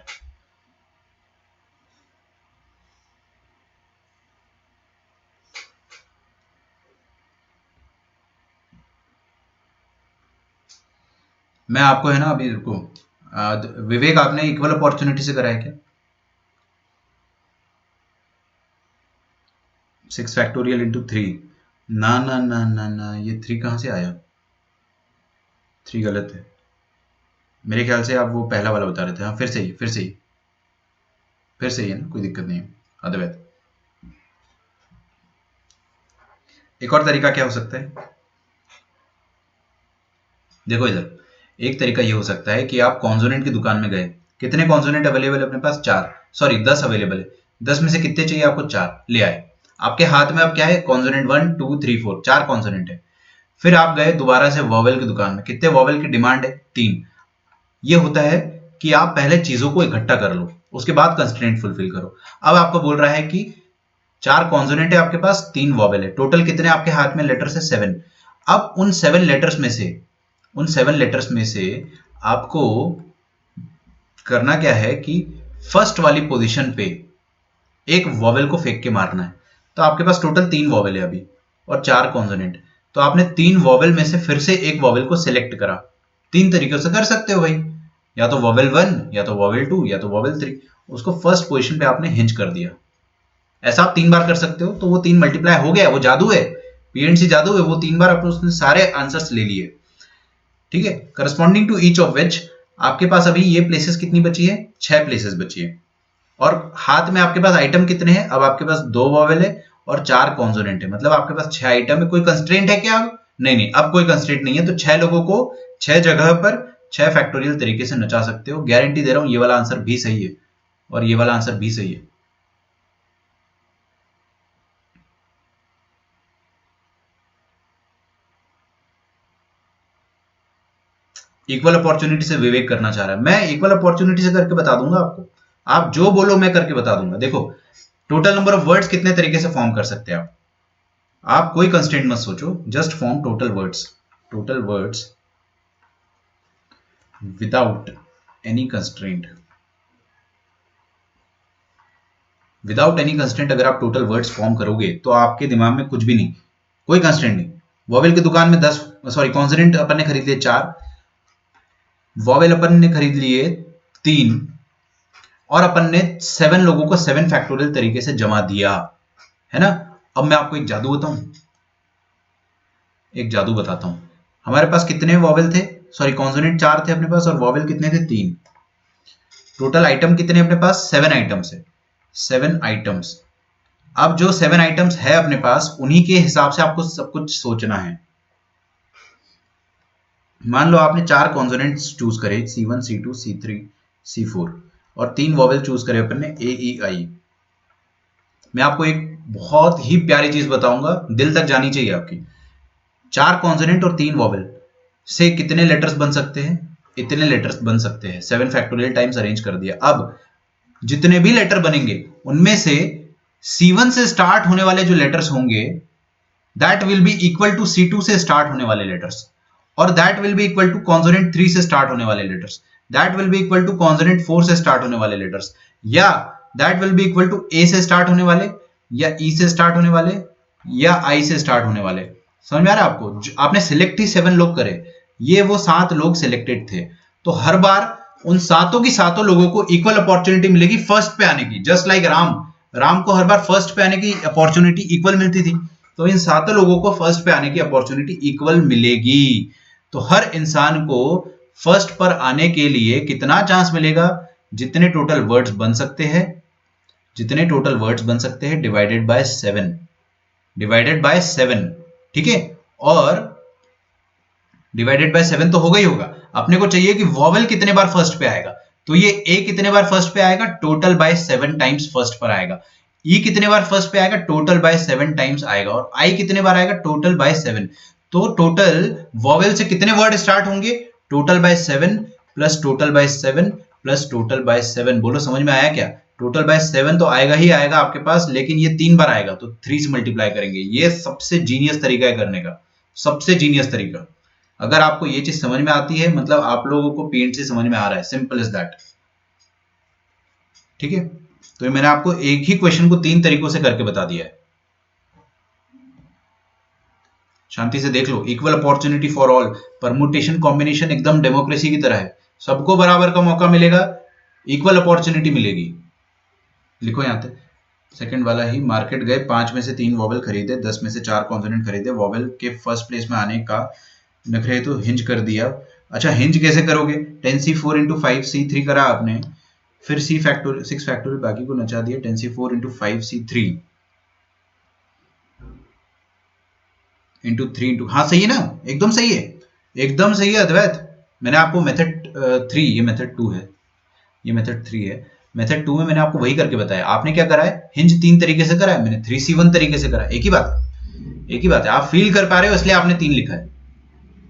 मैं आपको है ना अभी रुको, विवेक आपने इक्वल अपॉर्चुनिटी से करा है क्या? 6 फैक्टोरियल इंटू 3, ना ना ना ना ना, ये 3 कहाँ से आया? 3 गलत है मेरे ख्याल से, आप वो पहला वाला बता रहे थे। हाँ फिर सही, फिर सही, फिर सही है ना, कोई दिक्कत नहीं है। अद्वैत, एक और तरीका क्या हो सकता है, देखो इधर, एक तरीका ये हो सकता है कि आप कॉन्सोनेंट की दुकान में गए, कितने कॉन्सोनेंट अवेलेबल है अपने पास? 4, सॉरी 10 अवेलेबल है, 10 में से कितने चाहिए आपको? 4 ले आए। आपके हाथ में अब क्या है? कॉन्सोनेंट 1 2 3 4, 4 कॉन्सोनेंट है। फिर आप गए दोबारा से वॉवेल की दुकान में, कितने वॉवेल की डिमांड है? 3। ये होता है कि आप पहले चीजों को इकट्ठा कर लो, उसके बाद कंस्ट्रेंट फुलफिल करो। अब आपको बोल रहा है कि 4 कॉन्सोनेंट है आपके पास, 3 वॉवेल है, टोटल कितने आपके हाथ में लेटर्स है? 7। अब उन 7 लेटर्स में से, उन 7 लेटर्स में से आपको करना क्या है कि फर्स्ट वाली पोजीशन पे एक वॉवेल को फेंक के मारना है। तो आपके पास टोटल 3 वॉवेल है अभी, और 4 कॉन्सोनेंट। तो आपने 3 वॉवेल में से फिर से एक वॉवेल को सिलेक्ट करा। 3 तरीकों से कर सकते हो भाई, या तो वॉवेल 1, या तो वॉवेल 2, या तो वॉवेल 3, उसको फर्स्ट पोजीशन पे आपने हिंज कर दिया। ऐसा आप 3 बार कर सकते हो, तो वो 3 मल्टीप्लाई हो गया, वो जादू है, पीएनसी जादू है, वो 3 बार आपने उसने सारे आंसर्स ले लिए। ठीक है, corresponding to each of which आपके पास अभी ये प्लेसेस कितनी बची है? 6 प्लेसेस बची है। और हाथ में आपके पास आइटम कितने हैं? अब आपके पास 2 वॉवेल है और 4 कॉन्सोनेंट है, मतलब आपके पास 6 आइटम है। कोई कंस्ट्रेंट है क्या अब? नहीं नहीं, अब कोई कंस्ट्रेंट नहीं है। तो 6 लोगों को 6 जगह पर 6 फैक्टोरियल तरीके से नचा सकते हो। गारंटी दे रहा हूं ये वाला आंसर भी सही है, और ये वाला आंसर भी सही है। इक्वल अपॉर्चुनिटी से विवेक करना चाह रहा है, मैं इक्वल अपॉर्चुनिटी से करके बता दूंगा आपको। आप जो बोलो मैं करके बता दूंगा। देखो, टोटल नंबर ऑफ वर्ड्स कितने तरीके से फॉर्म कर सकते हैं आप कोई कंस्ट्रेंट मत सोचो, just form total words. Total words without any constraint, without any constraint अगर आप टोटल वर्ड्स फॉर्म करोगे तो आपके दिमाग में कुछ भी नहीं, कोई कंस्ट्रेंट नहीं। वॉवेल की दुकान में 10, सॉरी कॉन्सोनेंट अपन ने खरीद लिए 4, वॉवेल अपन ने खरीद लिए 3, और अपन ने 7 लोगों को 7 फैक्टोरियल तरीके से जमा दिया, है ना। अब मैं आपको एक जादू बताऊं, एक जादू बताता हूं। हमारे पास कितने वॉवेल थे? सॉरी कॉन्सोनेंट 4 थे अपने पास, और वॉवेल कितने थे? 3। टोटल आइटम कितने अपने पास? 7 आइटम्स है, 7 आइटम्स। अब जो 7 आइटम्स है अपने पास, उन्हीं के हिसाब से आपको सब कुछ सोचना है। मान लो आपने 4 कॉन्सोनेंट्स चूज करे, C1 C2 C3 C4, और 3 वॉवेल चूज करे अपन ने AEI। मैं आपको एक बहुत ही प्यारी चीज बताऊंगा, दिल तक जानी चाहिए आपकी। 4 कॉन्सोनेंट और 3 वॉवेल से कितने लेटर्स बन सकते हैं? इतने लेटर्स बन सकते हैं। 7 फैक्टोरियल टाइम्स अरेंज कर दिया। अब जितने भी लेटर बनेंगे उनमें से C1 से स्टार्ट होने वाले जो लेटर्स होंगे, that will be equal to C2 से स्टार्ट होने वाले लेटर्स, और that will be equal to consonant 3 से स्टार्ट होने वाले letters, that will be equal to consonant 4 से स्टार्ट होने वाले लेटर्स, या that will be equal to A से स्टार्ट होने वाले, या E से स्टार्ट होने वाले, या I से स्टार्ट होने वाले। समझ में आ रहा है आपको? आपने सिलेक्ट ही 7 लोग करे, ये वो 7 लोग सिलेक्टेड थे। तो हर बार उन सातों की सातों लोगों को इक्वल अपॉर्चुनिटी मिलेगी फर्स्ट पे आने की, जस्ट लाइक राम को हर बार फर्स्ट पे आने की अपॉर्चुनिटी इक्वल मिलती थी, तो इन सातों लोगों को फर्स्ट पे आने की अपॉर्चुनिटी इक्वल मिलेगी। तो हर इंसान को फर्स्ट पर आने के लिए कितना चांस मिलेगा? जितने टोटल वर्ड्स बन सकते हैं, जितने टोटल वर्ड्स बन सकते हैं डिवाइडेड बाय 7, डिवाइडेड बाय 7, ठीक है। और डिवाइडेड बाय 7 तो होगा ही होगा। अपने को चाहिए कि वॉवेल कितने बार फर्स्ट पे आएगा, तो ये ए कितने बार फर्स्ट पे आएगा? टोटल बाय 7 टाइम्स फर्स्ट पर आएगा। ई कितने बार फर्स्ट पे आएगा? टोटल बाय 7 टाइम्स आएगा। और आई कितने बार आएगा? Total by 7। तो टोटल वॉवेल से कितने वर्ड स्टार्ट होंगे? Total by 7 plus total by 7 plus total by 7। बोलो समझ में आया क्या? टोटल बाय 7 तो आएगा ही आएगा आपके पास, लेकिन ये 3 बार आएगा तो 3 से मल्टीप्लाई करेंगे। ये सबसे जीनियस तरीका है करने का, सबसे जीनियस तरीका। अगर आपको ये चीज समझ में आती है मतलब आप लोगों को पीएनसी समझ में आ रहा है, सिंपल इज दैट। ठीक है, तो ये मैंने आपको एक ही क्वेश्चन को 3 तरीकों से करके बता दिया है। शांति से देख लो। Equal opportunity for all, permutation combination एकदम डेमोक्रेसी की तरह है, सबको बराबर का मौका मिलेगा, इक्वल अपॉर्चुनिटी मिलेगी। लिखो यहां तक सेकंड वाला ही। मार्केट गए, 5 में से 3 वॉवेल खरीदे, 10 में से 4 कॉन्सोनेंट खरीदे, वॉवेल के फर्स्ट प्लेस में आने का नखरे तो हिंज कर दिया। अच्छा, हिंज कैसे करोगे? 10c4 इंटू 5c3 करा आपने, फिर c फैक्टोरियल 6 फैक्टोरियल बाकी को नचा दिया, 10c4 into 5c3 into 3 into, हाँ सही है ना, एकदम सही है, एकदम सही है अद्वैत। मैंने आपको मेथड 3, ये मेथड 2 है, ये मेथड 3 है। मेथड 2 में मैंने आपको वही करके बताया। आपने क्या करा है? हिंज 3 तरीके से करा है, मैंने 3c1 तरीके से करा है। एक ही बात है, एक ही बात है। आप फील कर पा रहे हो इसलिए आपने 3 लिखा है।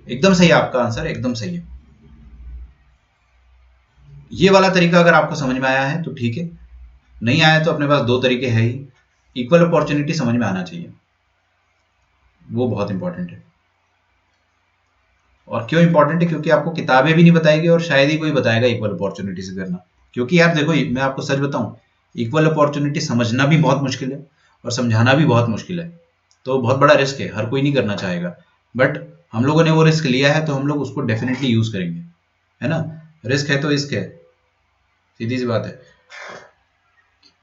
एकदम सही है आपका आंसर, एकदम सही है। ये वाला तरीका अगर आपको समझ में आया है तो ठीक है, नहीं आया तो अपने पास 2 तरीके है ही। इक्वल अपॉर्चुनिटी समझ में आना चाहिए, वो बहुत इंपॉर्टेंट है। और क्यों इंपॉर्टेंट है? क्योंकि आपको किताबें भी नहीं बताएगी और शायद ही कोई बताएगा इक्वल अपॉर्चुनिटी से करना। क्योंकि यार देखो, मैं आपको सच बताऊं, इक्वल अपॉर्चुनिटी समझना भी बहुत मुश्किल है और समझाना भी बहुत मुश्किल है। तो बहुत बड़ा रिस्क है, हर कोई नहीं करना चाहेगा, बट हम लोगों ने वो रिस्क लिया है तो हम लोग उसको डेफिनेटली यूज करेंगे, है ना। रिस्क है तो इश्क है, सीधी सी बात है।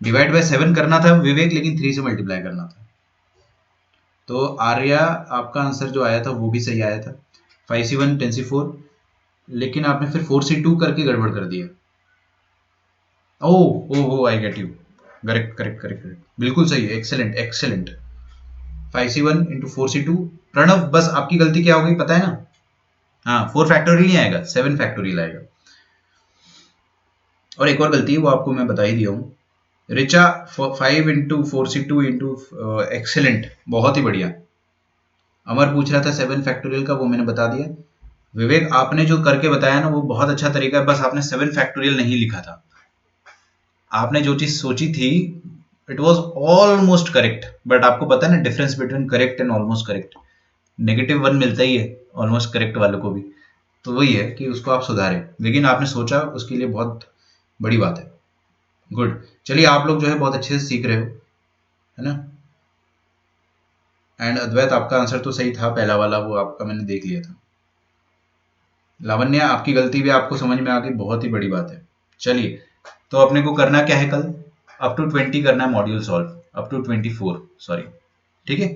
डिवाइड बाय 7 करना था विवेक, लेकिन 3 से मल्टीप्लाई करना था। तो आर्या आपका आंसर जो आया था वो भी सही आया था, 5c1 10c4, लेकिन आपने फिर 4c2 करके गड़बड़ कर दिया। Oh I get you, correct correct correct correct, बिल्कुल सही है, excellent excellent. 5c1 into 4c2। Pranav बस आपकी गलती क्या हो गई पता है ना? हाँ, 4 फैक्टोरियल नहीं आएगा, 7 फैक्टोरियल आएगा। और एक और गलती है वो आपको मैं बता ही दिया हूँ। Richa 5 into 4c2 into, excellent, बहुत ही बढ़िया। अमर पूछ रहा था 7 फैक्टोरियल का, वो मैंने बता दिया। विवेक आपने जो करके बताया ना वो बहुत अच्छा तरीका है, बस आपने 7 फैक्टोरियल नहीं लिखा था। आपने जो चीज सोची थी it was almost correct, but आपको पता है ना difference between correct and almost correct, -1 मिलता ही है ऑलमोस्ट करेक्ट वालों को भी। तो वही है कि उसको आप सुधारें, लेकिन आपने सोचा उसके लिए बहुत बड़ी बात है। गुड, चलिए आप लोग जो है बहुत अच्छे से सीख रहे हो, है ना। एंड अद्वैत आपका आंसर तो सही था, पहला वाला वो आपका मैंने देख लिया था। लावण्य आपकी गलती भी आपको समझ में आ गई, बहुत ही बड़ी बात है। चलिए, तो अपने को करना क्या है, कल अप टू 20 करना है module solve, up to 24 sorry, ठीक है।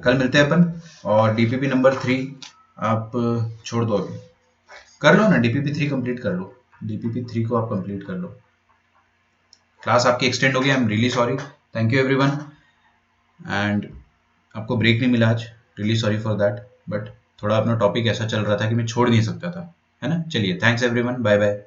कल मिलते हैं अपन। और डीपीपी नंबर 3 आप छोड़ दो, अभी कर लो ना, डीपीपी 3 कंप्लीट कर लो, डीपीपी 3 को आप कंप्लीट कर लो। क्लास आपकी एक्सटेंड हो गई, I am really sorry, thank you everyone. And आपको ब्रेक नहीं मिला आज, really sorry for that, but थोड़ा अपना टॉपिक ऐसा चल रहा था कि मैं छोड़ नहीं सकता था, है ना। चलिए, थैंक्स एवरीवन, बाय बाय।